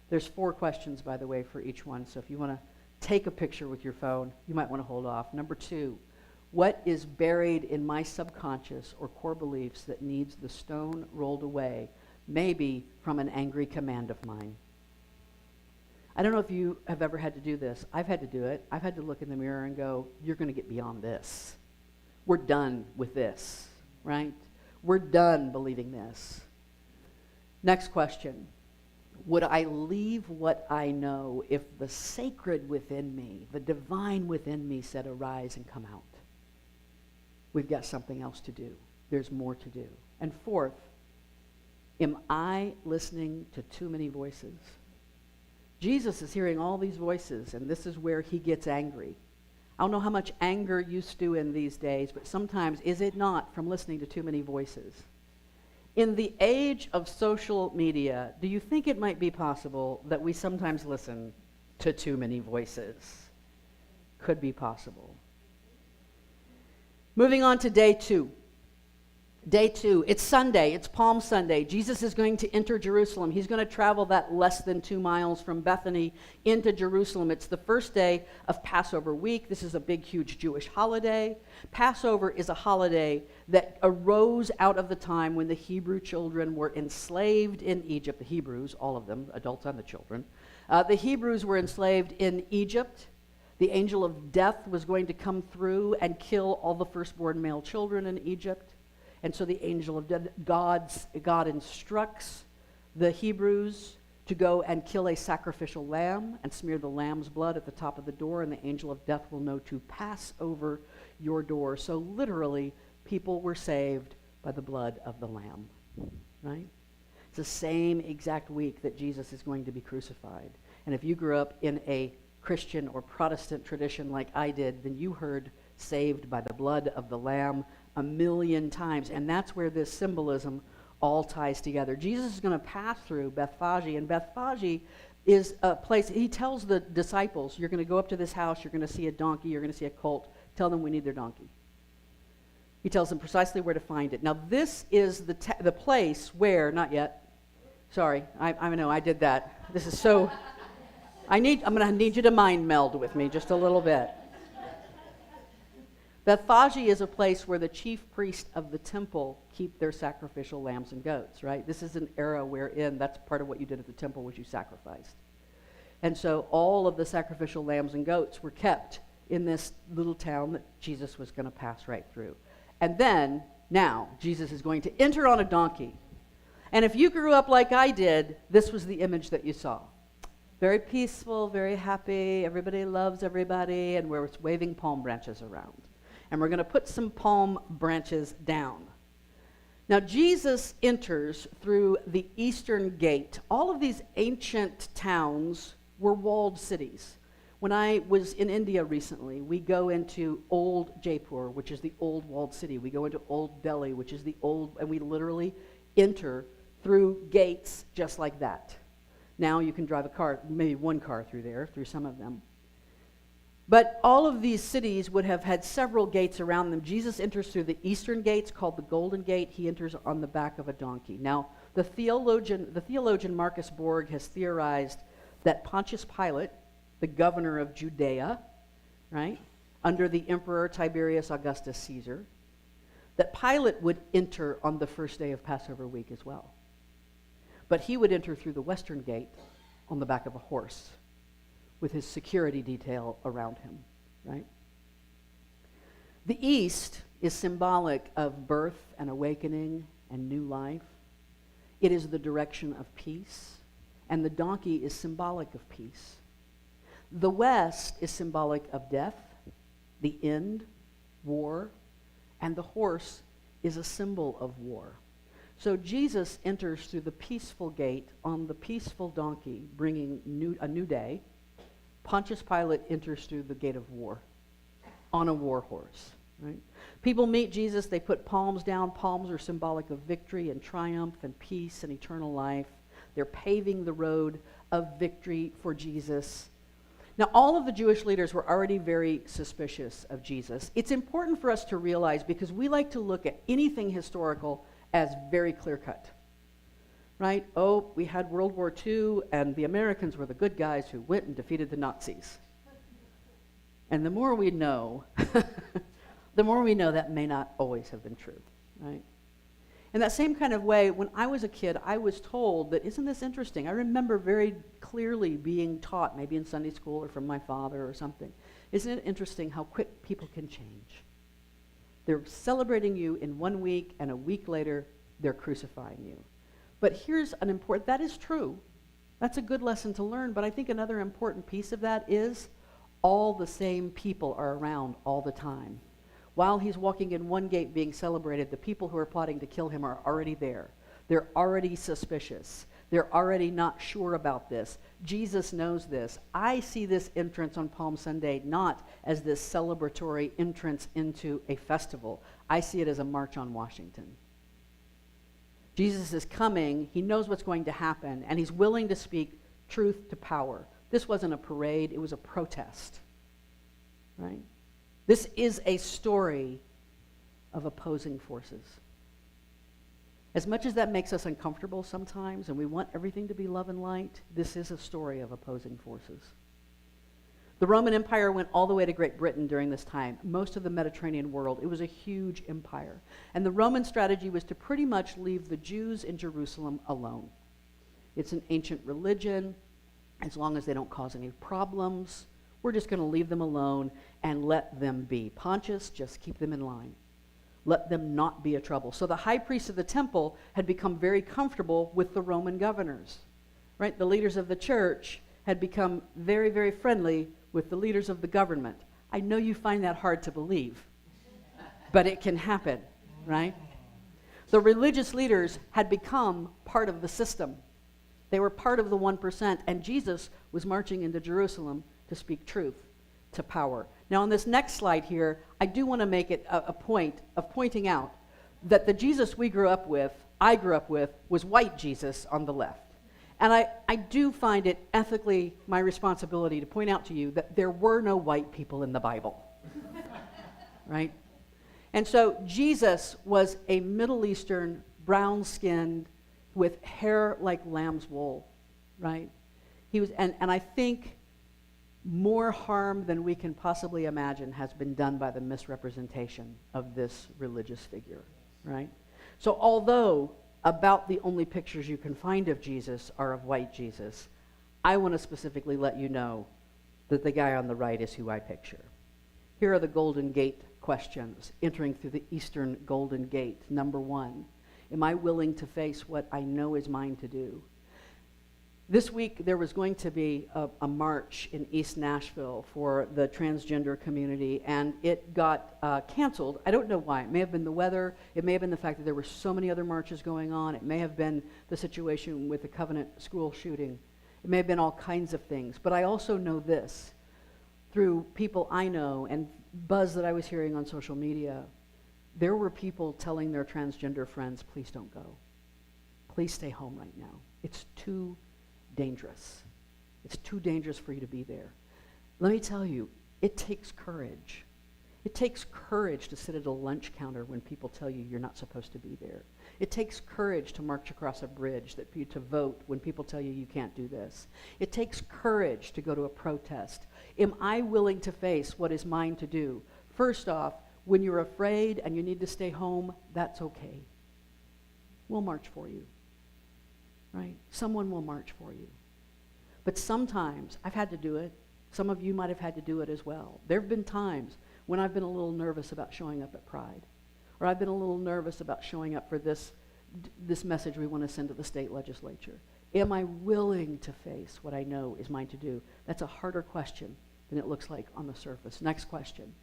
There's 4 questions, by the way, for each one. So if you want to take a picture with your phone, you might want to hold off. Number 2, what is buried in my subconscious or core beliefs that needs the stone rolled away? Maybe from an angry command of mine. I don't know if you have ever had to do this. I've had to do it. I've had to look in the mirror and go, you're going to get beyond this. We're done with this, right? We're done believing this. Next question. Would I leave what I know if the sacred within me, the divine within me said, arise and come out? We've got something else to do. There's more to do. And 4th, am I listening to too many voices? Jesus is hearing all these voices, and this is where he gets angry. I don't know how much anger you stew in these days, but sometimes is it not from listening to too many voices? In the age of social media, do you think it might be possible that we sometimes listen to too many voices? Could be possible. Moving on to day 2. Day 2, it's Sunday, it's Palm Sunday. Jesus is going to enter Jerusalem. He's going to travel that less than 2 miles from Bethany into Jerusalem. It's the first day of Passover week. This is a big, huge Jewish holiday. Passover is a holiday that arose out of the time when the Hebrew children were enslaved in Egypt. The Hebrews, all of them, adults and the children. The Hebrews were enslaved in Egypt. The angel of death was going to come through and kill all the firstborn male children in Egypt. And so the angel of death, God instructs the Hebrews to go and kill a sacrificial lamb and smear the lamb's blood at the top of the door, and the angel of death will know to pass over your door. So literally, people were saved by the blood of the lamb, right? It's the same exact week that Jesus is going to be crucified. And if you grew up in a Christian or Protestant tradition like I did, then you heard saved by the blood of the lamb a million times. And that's where this symbolism all ties together. Jesus is going to pass through Bethphage, and Bethphage is a place, he tells the disciples, you're going to go up to this house, you're going to see a donkey, you're going to see a colt, tell them we need their donkey. He tells them precisely where to find it. Now this is the place where, not yet, sorry, I know I did that. This is so, I'm going to need you to mind meld with me just a little bit. Bethphage is a place where the chief priest of the temple keep their sacrificial lambs and goats, right? This is an era wherein that's part of what you did at the temple was you sacrificed. And so all of the sacrificial lambs and goats were kept in this little town that Jesus was going to pass right through. And then, now, Jesus is going to enter on a donkey. And if you grew up like I did, this was the image that you saw. Very peaceful, very happy, everybody loves everybody, and we're waving palm branches around. And we're going to put some palm branches down. Now, Jesus enters through the eastern gate. All of these ancient towns were walled cities. When I was in India recently, we go into Old Jaipur, which is the old walled city. We go into Old Delhi, which is the old, and we literally enter through gates just like that. Now you can drive a car, maybe one car through there, through some of them. But all of these cities would have had several gates around them. Jesus enters through the eastern gates, called the Golden Gate. He enters on the back of a donkey. Now, the theologian Marcus Borg has theorized that Pontius Pilate, the governor of Judea, right, under the Emperor Tiberius Augustus Caesar, that Pilate would enter on the first day of Passover week as well. But he would enter through the western gate on the back of a horse, with his security detail around him, right? The east is symbolic of birth and awakening and new life. It is the direction of peace, and the donkey is symbolic of peace. The west is symbolic of death, the end, war, and the horse is a symbol of war. So Jesus enters through the peaceful gate on the peaceful donkey, bringing a new day. Pontius Pilate enters through the gate of war on a war horse, right? People meet Jesus, they put palms down. Palms are symbolic of victory and triumph and peace and eternal life. They're paving the road of victory for Jesus. Now, all of the Jewish leaders were already very suspicious of Jesus. It's important for us to realize, because we like to look at anything historical as very clear-cut. Right? Oh, we had World War II, and the Americans were the good guys who went and defeated the Nazis. And the more we know, that may not always have been true, right? In that same kind of way, when I was a kid, I was told that, isn't this interesting? I remember very clearly being taught, maybe in Sunday school or from my father or something, isn't it interesting how quick people can change? They're celebrating you in 1 week, and a week later, they're crucifying you. But here's an important, that is true. That's a good lesson to learn, but I think another important piece of that is all the same people are around all the time. While he's walking in one gate being celebrated, the people who are plotting to kill him are already there. They're already suspicious. They're already not sure about this. Jesus knows this. I see this entrance on Palm Sunday not as this celebratory entrance into a festival. I see it as a march on Washington. Jesus is coming, he knows what's going to happen, and he's willing to speak truth to power. This wasn't a parade, it was a protest, right? This is a story of opposing forces. As much as that makes us uncomfortable sometimes, and we want everything to be love and light, this is a story of opposing forces. The Roman Empire went all the way to Great Britain during this time, most of the Mediterranean world. It was a huge empire. And the Roman strategy was to pretty much leave the Jews in Jerusalem alone. It's an ancient religion. As long as they don't cause any problems, we're just going to leave them alone and let them be. Pontius, just keep them in line. Let them not be a trouble. So the high priest of the temple had become very comfortable with the Roman governors, right? The leaders of the church had become very, very friendly with the leaders of the government. I know you find that hard to believe, but it can happen, right? The religious leaders had become part of the system. They were part of the 1%, and Jesus was marching into Jerusalem to speak truth to power. Now, on this next slide here, I do want to make it a point of pointing out that the Jesus I grew up with, was white Jesus on the left. And I do find it ethically my responsibility to point out to you that there were no white people in the Bible, right? And so Jesus was a Middle Eastern, brown-skinned, with hair like lamb's wool, right? He was, and I think more harm than we can possibly imagine has been done by the misrepresentation of this religious figure, right? So although about the only pictures you can find of Jesus are of white Jesus, I want to specifically let you know that the guy on the right is who I picture. Here are the Golden Gate questions, entering through the Eastern Golden Gate. Number 1, am I willing to face what I know is mine to do? This week, there was going to be a march in East Nashville for the transgender community, and it got canceled. I don't know why. It may have been the weather. It may have been the fact that there were so many other marches going on. It may have been the situation with the Covenant school shooting. It may have been all kinds of things. But I also know this, through people I know and buzz that I was hearing on social media, there were people telling their transgender friends, please don't go. Please stay home right now. It's too dangerous. It's too dangerous for you to be there. Let me tell you, it takes courage. It takes courage to sit at a lunch counter when people tell you you're not supposed to be there. It takes courage to march across a bridge, to vote when people tell you you can't do this. It takes courage to go to a protest. Am I willing to face what is mine to do? First off, when you're afraid and you need to stay home, that's okay. We'll march for you. Right? Someone will march for you. But sometimes, I've had to do it. Some of you might have had to do it as well. There have been times when I've been a little nervous about showing up at Pride, or I've been a little nervous about showing up for this message we want to send to the state legislature. Am I willing to face what I know is mine to do? That's a harder question than it looks like on the surface. Next question.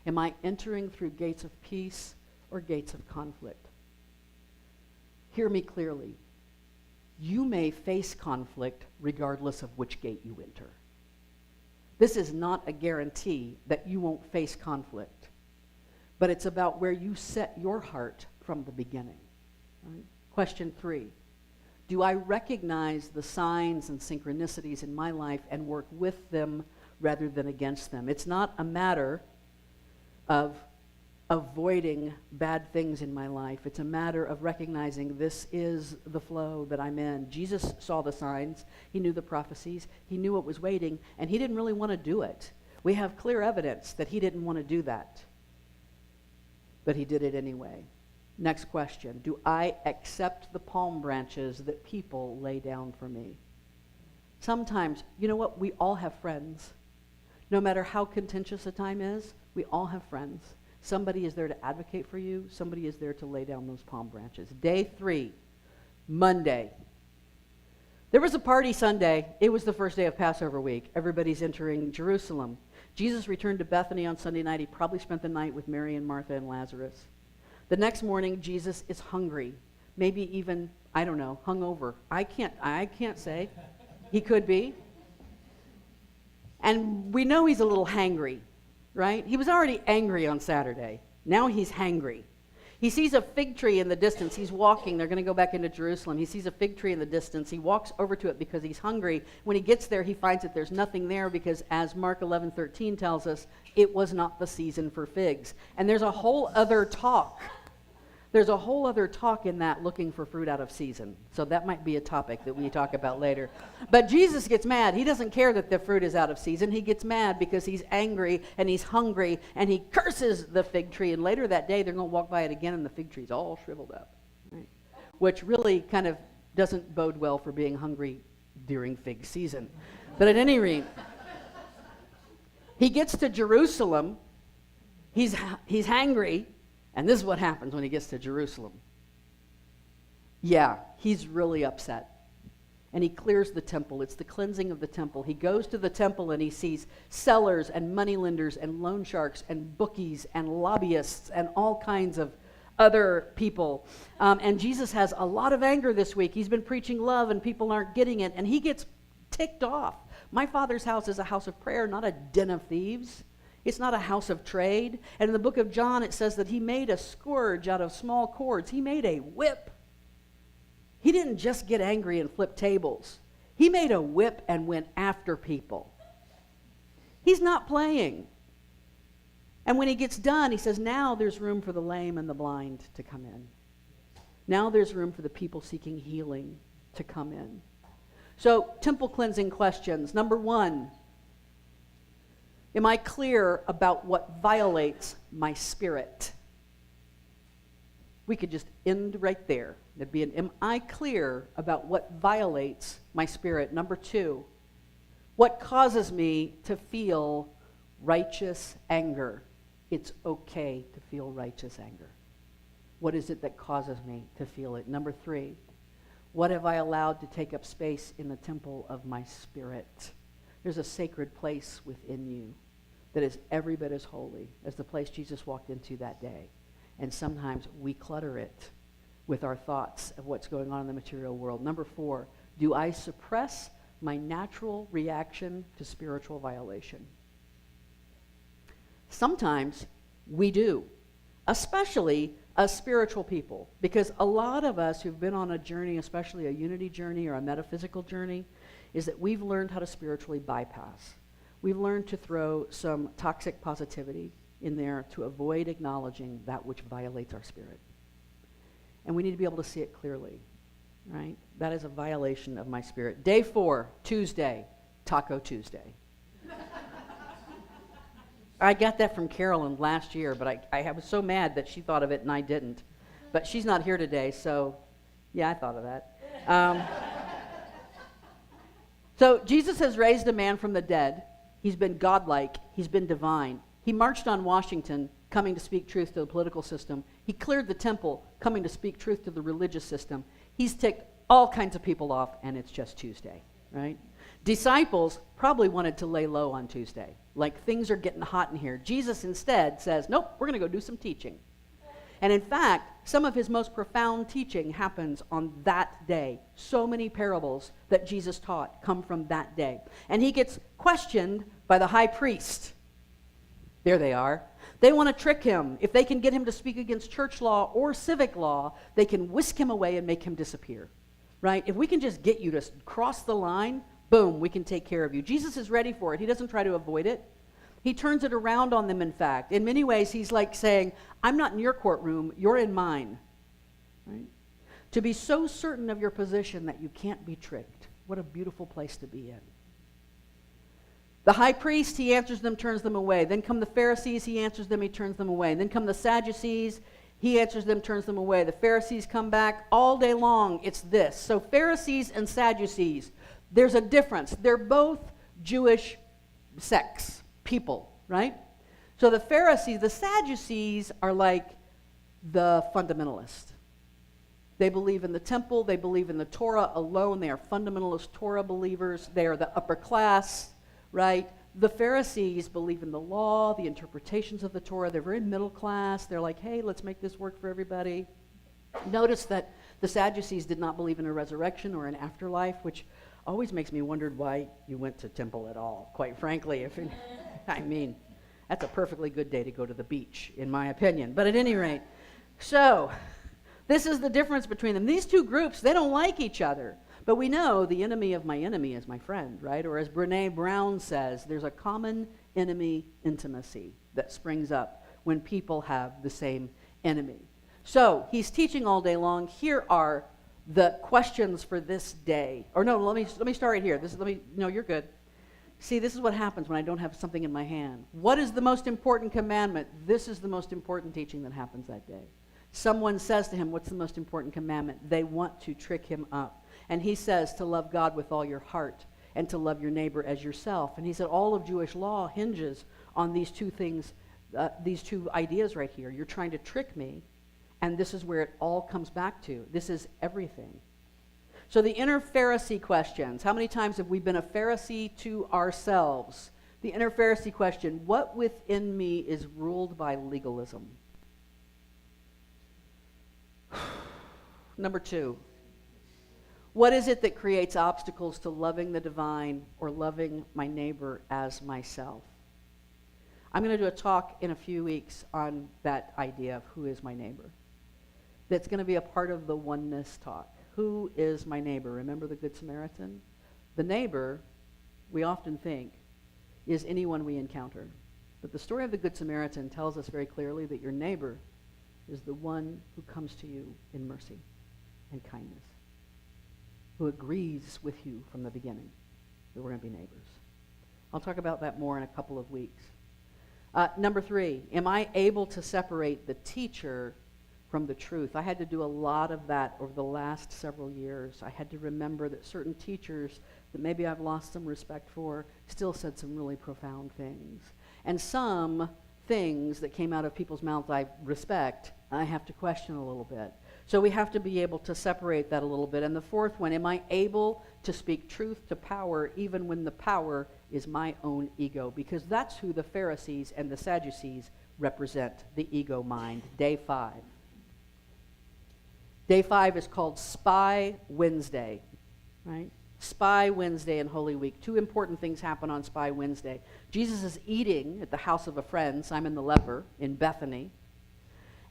Am I entering through gates of peace or gates of conflict? Hear me clearly. You may face conflict regardless of which gate you enter. This is not a guarantee that you won't face conflict, but it's about where you set your heart from the beginning. Right? Question 3, do I recognize the signs and synchronicities in my life and work with them rather than against them? It's not a matter of avoiding bad things in my life. It's a matter of recognizing this is the flow that I'm in. Jesus saw the signs. He knew the prophecies. He knew what was waiting, and he didn't really want to do it. We have clear evidence that he didn't want to do that, but he did it anyway. Next question. Do I accept the palm branches that people lay down for me? Sometimes, you know what? We all have friends. No matter how contentious a time is, we all have friends. Somebody is there to advocate for you. Somebody is there to lay down those palm branches. Day 3, Monday. There was a party Sunday. It was the first day of Passover week. Everybody's entering Jerusalem. Jesus returned to Bethany on Sunday night. He probably spent the night with Mary and Martha and Lazarus. The next morning, Jesus is hungry. Maybe even, I don't know, hungover. I can't say. He could be. And we know he's a little hangry. Right? He was already angry on Saturday. Now he's hangry. He sees a fig tree in the distance. He's walking. They're going to go back into Jerusalem. He sees a fig tree in the distance. He walks over to it because he's hungry. When he gets there, he finds that there's nothing there because, as Mark 11:13 tells us, it was not the season for figs. And there's a whole other talk. There's a whole other talk in that, looking for fruit out of season. So that might be a topic that we talk about later. But Jesus gets mad. He doesn't care that the fruit is out of season. He gets mad because he's angry and he's hungry, and he curses the fig tree. And later that day, they're going to walk by it again, and the fig tree's all shriveled up. Right? Which really kind of doesn't bode well for being hungry during fig season. But at any rate, he gets to Jerusalem. He's hangry. And this is what happens when he gets to Jerusalem. Yeah, he's really upset. And he clears the temple. It's the cleansing of the temple. He goes to the temple and he sees sellers and moneylenders and loan sharks and bookies and lobbyists and all kinds of other people. And Jesus has a lot of anger this week. He's been preaching love and people aren't getting it. And he gets ticked off. My Father's house is a house of prayer, not a den of thieves. It's not a house of trade. And in the book of John, it says that he made a scourge out of small cords. He made a whip. He didn't just get angry and flip tables. He made a whip and went after people. He's not playing. And when he gets done, he says, now there's room for the lame and the blind to come in. Now there's room for the people seeking healing to come in. So, temple cleansing questions. Number 1, am I clear about what violates my spirit? We could just end right there. There'd be an, am I clear about what violates my spirit? Number 2, what causes me to feel righteous anger? It's okay to feel righteous anger. What is it that causes me to feel it? Number 3, what have I allowed to take up space in the temple of my spirit? There's a sacred place within you that is every bit as holy as the place Jesus walked into that day. And sometimes we clutter it with our thoughts of what's going on in the material world. Number 4, do I suppress my natural reaction to spiritual violation? Sometimes we do, especially as spiritual people, because a lot of us who've been on a journey, especially a unity journey or a metaphysical journey, is that we've learned how to spiritually bypass. We've learned to throw some toxic positivity in there to avoid acknowledging that which violates our spirit. And we need to be able to see it clearly, right? That is a violation of my spirit. Day 4, Tuesday, Taco Tuesday. I got that from Carolyn last year, but I was so mad that she thought of it and I didn't. But she's not here today, so yeah, I thought of that. So Jesus has raised a man from the dead. He's been godlike. He's been divine. He marched on Washington, coming to speak truth to the political system. He cleared the temple, coming to speak truth to the religious system. He's ticked all kinds of people off, and it's just Tuesday, right? Disciples probably wanted to lay low on Tuesday, like things are getting hot in here. Jesus instead says, nope, we're going to go do some teaching. And in fact, some of his most profound teaching happens on that day. So many parables that Jesus taught come from that day. And he gets questioned by the high priest. There they are. They want to trick him. If they can get him to speak against church law or civic law, they can whisk him away and make him disappear, right? If we can just get you to cross the line, boom, we can take care of you. Jesus is ready for it. He doesn't try to avoid it. He turns it around on them, in fact. In many ways, he's like saying, I'm not in your courtroom, you're in mine, right? To be so certain of your position that you can't be tricked. What a beautiful place to be in. The high priest, he answers them, turns them away. Then come the Pharisees, he answers them, he turns them away. And then come the Sadducees, he answers them, turns them away. The Pharisees come back all day long. It's this. So Pharisees and Sadducees, there's a difference. They're both Jewish sects, people, right? So the Pharisees, the Sadducees are like the fundamentalists. They believe in the temple. They believe in the Torah alone. They are fundamentalist Torah believers. They are the upper class, right? The Pharisees believe in the law, the interpretations of the Torah. They're very middle class. They're like, hey, let's make this work for everybody. Notice that the Sadducees did not believe in a resurrection or an afterlife, which always makes me wonder why you went to temple at all, quite frankly. I mean, that's a perfectly good day to go to the beach, in my opinion. But at any rate, so this is the difference between them. These two groups, they don't like each other. But we know the enemy of my enemy is my friend, right? Or as Brene Brown says, there's a common enemy intimacy that springs up when people have the same enemy. So he's teaching all day long. Here are the questions for this day. Or no, let me start right here. No, you're good. See, this is what happens when I don't have something in my hand. What is the most important commandment? This is the most important teaching that happens that day. Someone says to him, what's the most important commandment? They want to trick him up. And he says to love God with all your heart and to love your neighbor as yourself. And he said all of Jewish law hinges on these two things these two ideas right here. You're trying to trick me, and this is where it all comes back to. This is everything. So the inner Pharisee questions. How many times have we been a Pharisee to ourselves? The inner Pharisee question, what within me is ruled by legalism? Number 2, what is it that creates obstacles to loving the divine or loving my neighbor as myself? I'm going to do a talk in a few weeks on that idea of who is my neighbor. That's going to be a part of the oneness talk. Who is my neighbor? Remember the Good Samaritan? The neighbor, we often think, is anyone we encounter. But the story of the Good Samaritan tells us very clearly that your neighbor is the one who comes to you in mercy and kindness, who agrees with you from the beginning that we're going to be neighbors. I'll talk about that more in a couple of weeks. Number 3, am I able to separate the teacher from the truth? I had to do a lot of that over the last several years. I had to remember that certain teachers that maybe I've lost some respect for still said some really profound things. And some things that came out of people's mouths I respect, I have to question a little bit. So we have to be able to separate that a little bit. And the 4th one, am I able to speak truth to power even when the power is my own ego? Because that's who the Pharisees and the Sadducees represent, the ego mind. Day 5. Day 5 is called Spy Wednesday, right? Spy Wednesday and Holy Week. 2 important things happen on Spy Wednesday. Jesus is eating at the house of a friend, Simon the leper, in Bethany.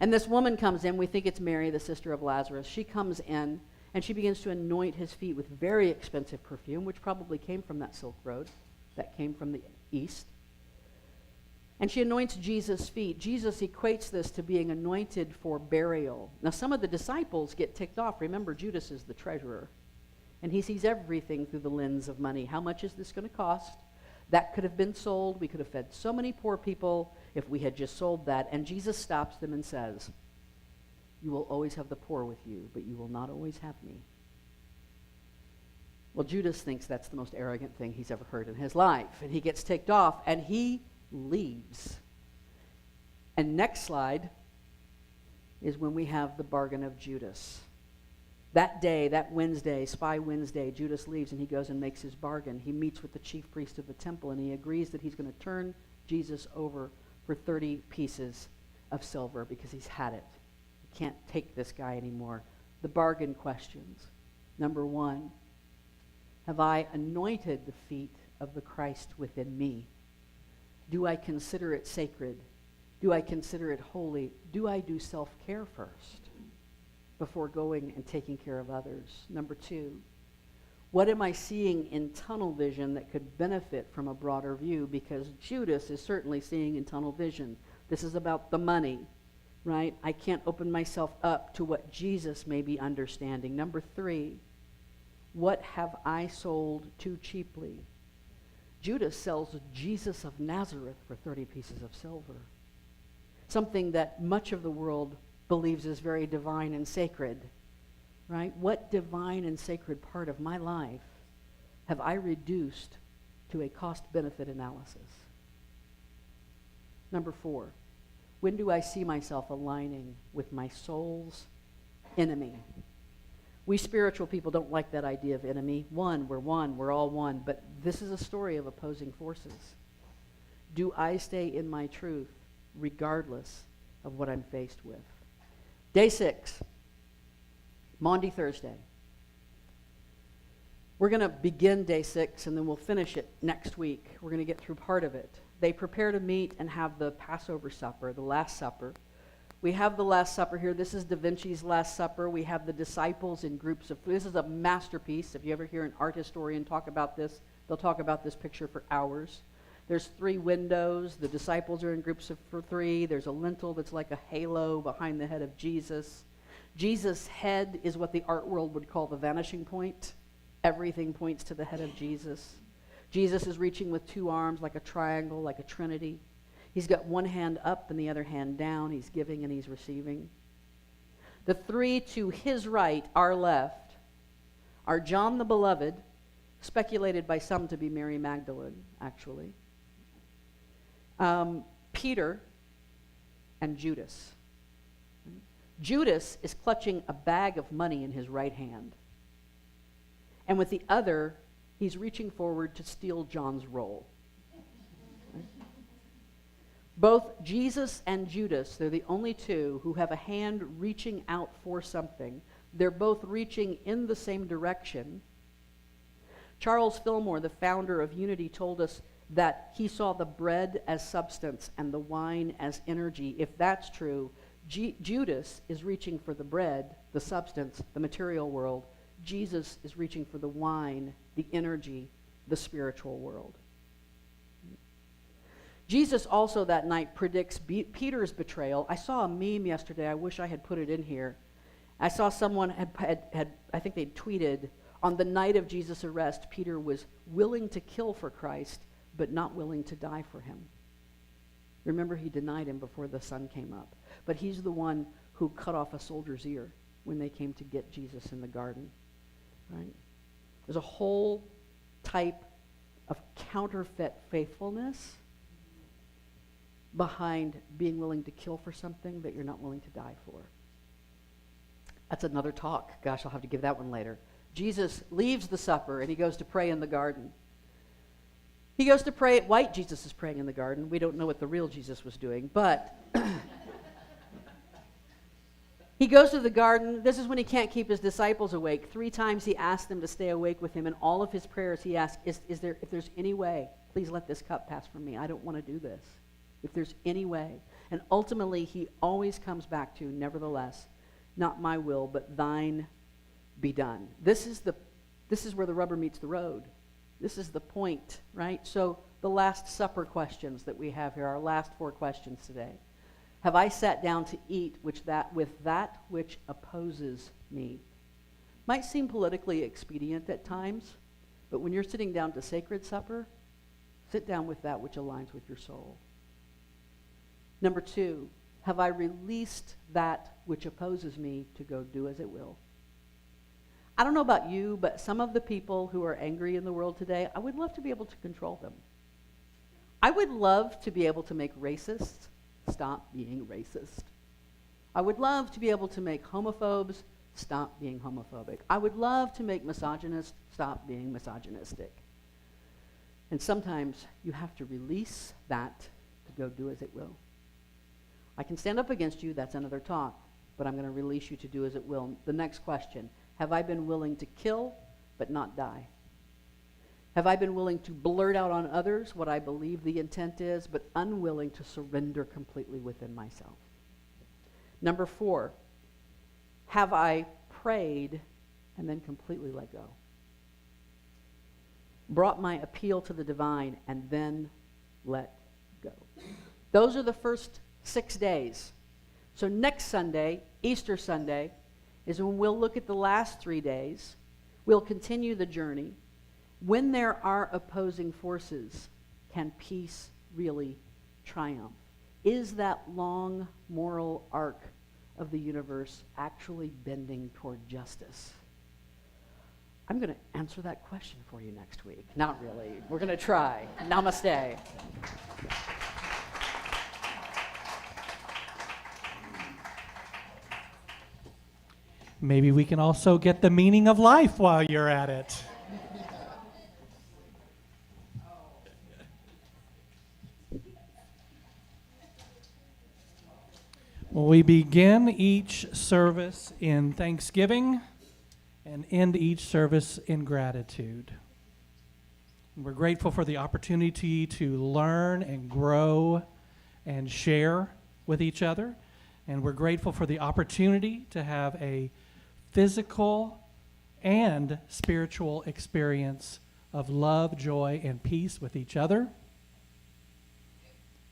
And this woman comes in. We think it's Mary, the sister of Lazarus. She comes in, and she begins to anoint his feet with very expensive perfume, which probably came from that Silk Road, that came from the east. And she anoints Jesus' feet. Jesus equates this to being anointed for burial. Now, some of the disciples get ticked off. Remember, Judas is the treasurer, and he sees everything through the lens of money. How much is this going to cost? That could have been sold. We could have fed so many poor people if we had just sold that. And Jesus stops them and says, you will always have the poor with you, but you will not always have me. Well, Judas thinks that's the most arrogant thing he's ever heard in his life, and he gets ticked off, and he leaves. And next slide is when we have the bargain of Judas. That day, that Wednesday, Spy Wednesday, Judas leaves and he goes and makes his bargain. He meets with the chief priest of the temple and he agrees that he's going to turn Jesus over for 30 pieces of silver because he's had it. He can't take this guy anymore. The bargain questions. Number 1, have I anointed the feet of the Christ within me? Do I consider it sacred? Do I consider it holy? Do I do self-care first before going and taking care of others? Number 2, what am I seeing in tunnel vision that could benefit from a broader view? Because Judas is certainly seeing in tunnel vision. This is about the money, right? I can't open myself up to what Jesus may be understanding. Number 3, what have I sold too cheaply? Judas sells Jesus of Nazareth for 30 pieces of silver, something that much of the world believes is very divine and sacred, right? What divine and sacred part of my life have I reduced to a cost-benefit analysis? Number 4, when do I see myself aligning with my soul's enemy? We spiritual people don't like that idea of enemy. We're all one, but this is a story of opposing forces. Do I stay in my truth regardless of what I'm faced with? Day 6, Maundy Thursday. We're going to begin day 6 and then we'll finish it next week. We're going to get through part of it. They prepare to meet and have the Passover supper, the Last Supper. We have the Last Supper here. This is Da Vinci's Last Supper. We have the disciples in groups of, this is a masterpiece. If you ever hear an art historian talk about this, they'll talk about this picture for hours. There's 3 windows. The disciples are in groups of 3. There's a lintel that's like a halo behind the head of Jesus. Jesus' head is what the art world would call the vanishing point. Everything points to the head of Jesus. Jesus is reaching with 2 arms like a triangle, like a trinity. He's got one hand up and the other hand down. He's giving and he's receiving. The 3 to his right, our left, are John the Beloved, speculated by some to be Mary Magdalene, actually. Peter, and Judas. Judas is clutching a bag of money in his right hand. And with the other, he's reaching forward to steal John's roll. Both Jesus and Judas, they're the only two who have a hand reaching out for something. They're both reaching in the same direction. Charles Fillmore, the founder of Unity, told us that he saw the bread as substance and the wine as energy. If that's true, Judas is reaching for the bread, the substance, the material world. Jesus is reaching for the wine, the energy, the spiritual world. Jesus also that night predicts Peter's betrayal. I saw a meme yesterday. I wish I had put it in here. I saw someone had I think they tweeted, on the night of Jesus' arrest, Peter was willing to kill for Christ, but not willing to die for him. Remember, he denied him before the sun came up. But he's the one who cut off a soldier's ear when they came to get Jesus in the garden. Right? There's a whole type of counterfeit faithfulness behind being willing to kill for something that you're not willing to die for. That's another talk. Gosh, I'll have to give that one later. Jesus leaves the supper and he goes to pray in the garden. He goes to pray. White Jesus is praying in the garden. We don't know what the real Jesus was doing, but he goes to the garden. This is when he can't keep his disciples awake. 3 times he asked them to stay awake with him. In all of his prayers, he asked, if there's any way, please let this cup pass from me. I don't want to do this. If there's any way. And ultimately, he always comes back to, nevertheless, not my will, but thine be done. This is where the rubber meets the road. This is the point, right? So the Last Supper questions that we have here, our last 4 questions today. Have I sat down to eat with that which opposes me? Might seem politically expedient at times, but when you're sitting down to sacred supper, sit down with that which aligns with your soul. Number 2, have I released that which opposes me to go do as it will? I don't know about you, but some of the people who are angry in the world today, I would love to be able to control them. I would love to be able to make racists stop being racist. I would love to be able to make homophobes stop being homophobic. I would love to make misogynists stop being misogynistic. And sometimes you have to release that to go do as it will. I can stand up against you, that's another talk, but I'm going to release you to do as it will. The next question, have I been willing to kill but not die? Have I been willing to blurt out on others what I believe the intent is, but unwilling to surrender completely within myself? Number 4, have I prayed and then completely let go? Brought my appeal to the divine and then let go. Those are the first 6 days. So next Sunday, Easter Sunday, is when we'll look at the last 3 days. We'll continue the journey. When there are opposing forces, can peace really triumph? Is that long moral arc of the universe actually bending toward justice? I'm going to answer that question for you next week. Not really. We're going to try. Namaste. Maybe we can also get the meaning of life while you're at it. Well, we begin each service in thanksgiving and end each service in gratitude. We're grateful for the opportunity to learn and grow and share with each other. And we're grateful for the opportunity to have a physical and spiritual experience of love, joy, and peace with each other.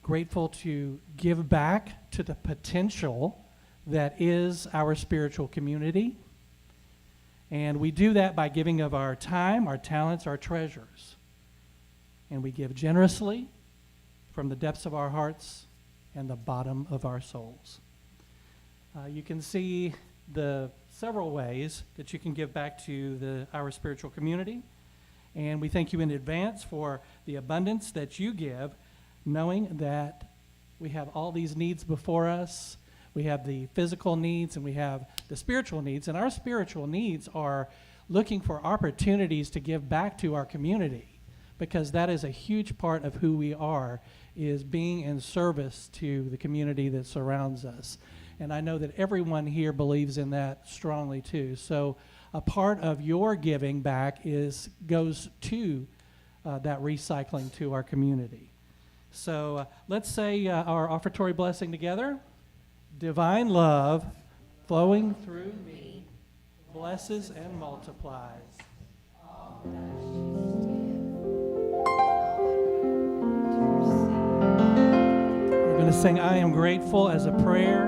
Grateful to give back to the potential that is our spiritual community. And we do that by giving of our time, our talents, our treasures. And we give generously from the depths of our hearts and the bottom of our souls. You can see the several ways that you can give back to our spiritual community. And we thank you in advance for the abundance that you give, knowing that we have all these needs before us. We have the physical needs and we have the spiritual needs. And our spiritual needs are looking for opportunities to give back to our community, because that is a huge part of who we are, is being in service to the community that surrounds us. And I know that everyone here believes in that strongly too. So a part of your giving back goes to that recycling to our community. So let's say our offertory blessing together. Divine love flowing through me blesses and multiplies. We're going to sing I Am Grateful as a prayer,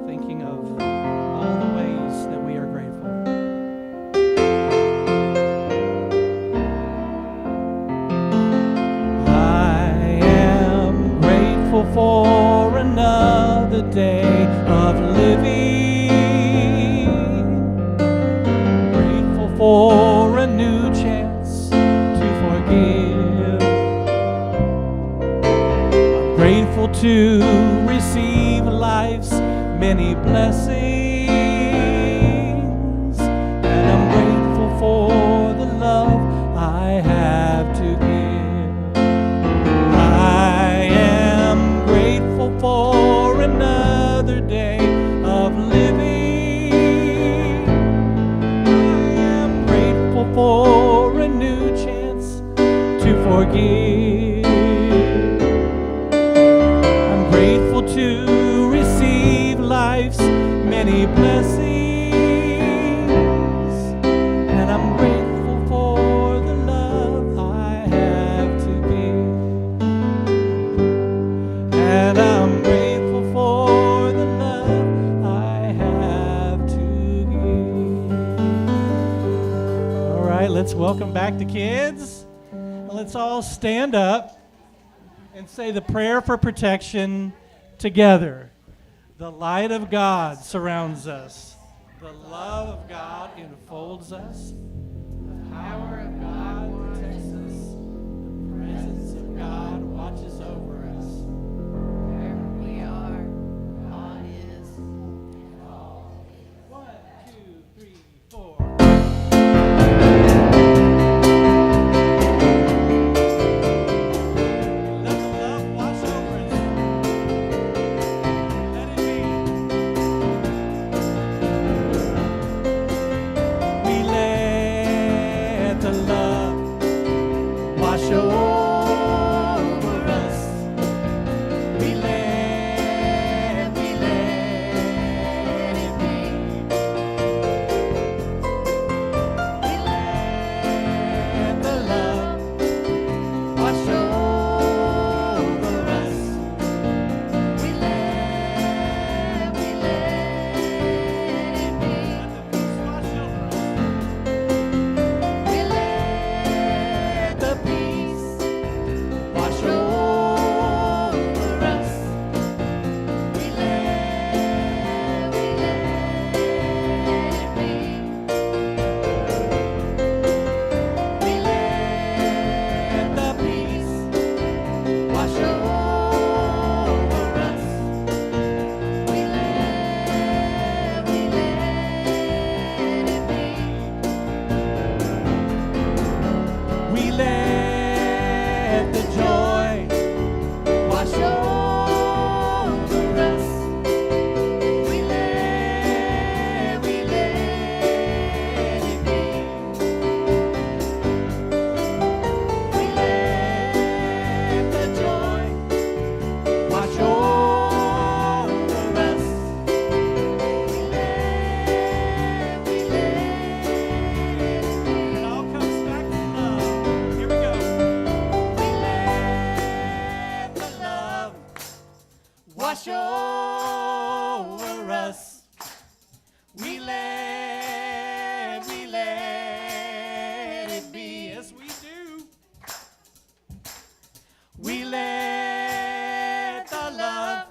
thinking of all the ways that we are grateful. I am grateful for another day of living, grateful for a new chance to forgive, I'm grateful to receive life's many blessings, and I'm grateful for the love I have to give. I am grateful for another day of living. I am grateful for a new chance to forgive. I'm grateful to receive life's many blessings, and I'm grateful for the love I have to give. And I'm grateful for the love I have to give. All right, let's welcome back the kids. Let's all stand up and say the prayer for protection together. The light of God surrounds us. The love of God enfolds us. The power of God protects us. The presence of God watches over us. Wherever we are, God is. 1, 2, 3, 4. Let the love wash over us. Let it be. We let the love wash over us. We let it be. We let the love wash over us. We let it be. Let the peace wash over us. We let the peace wash over us. We let it be. We let the peace wash over us. We let it be. We let the joy wash over us. We let it be. We let the joy wash over us. We let it all comes back to love. Here we go. We let the love wash over us. We let it be. Yes, we do. We let the love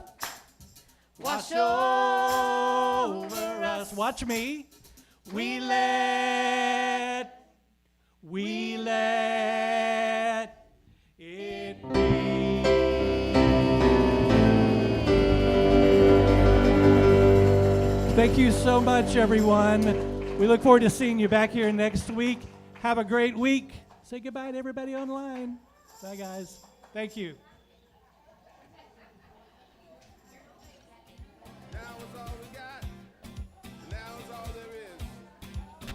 wash over us. Watch me. We let it be. Thank you so much, everyone. We look forward to seeing you back here next week. Have a great week. Say goodbye to everybody online. Bye, guys. Thank you.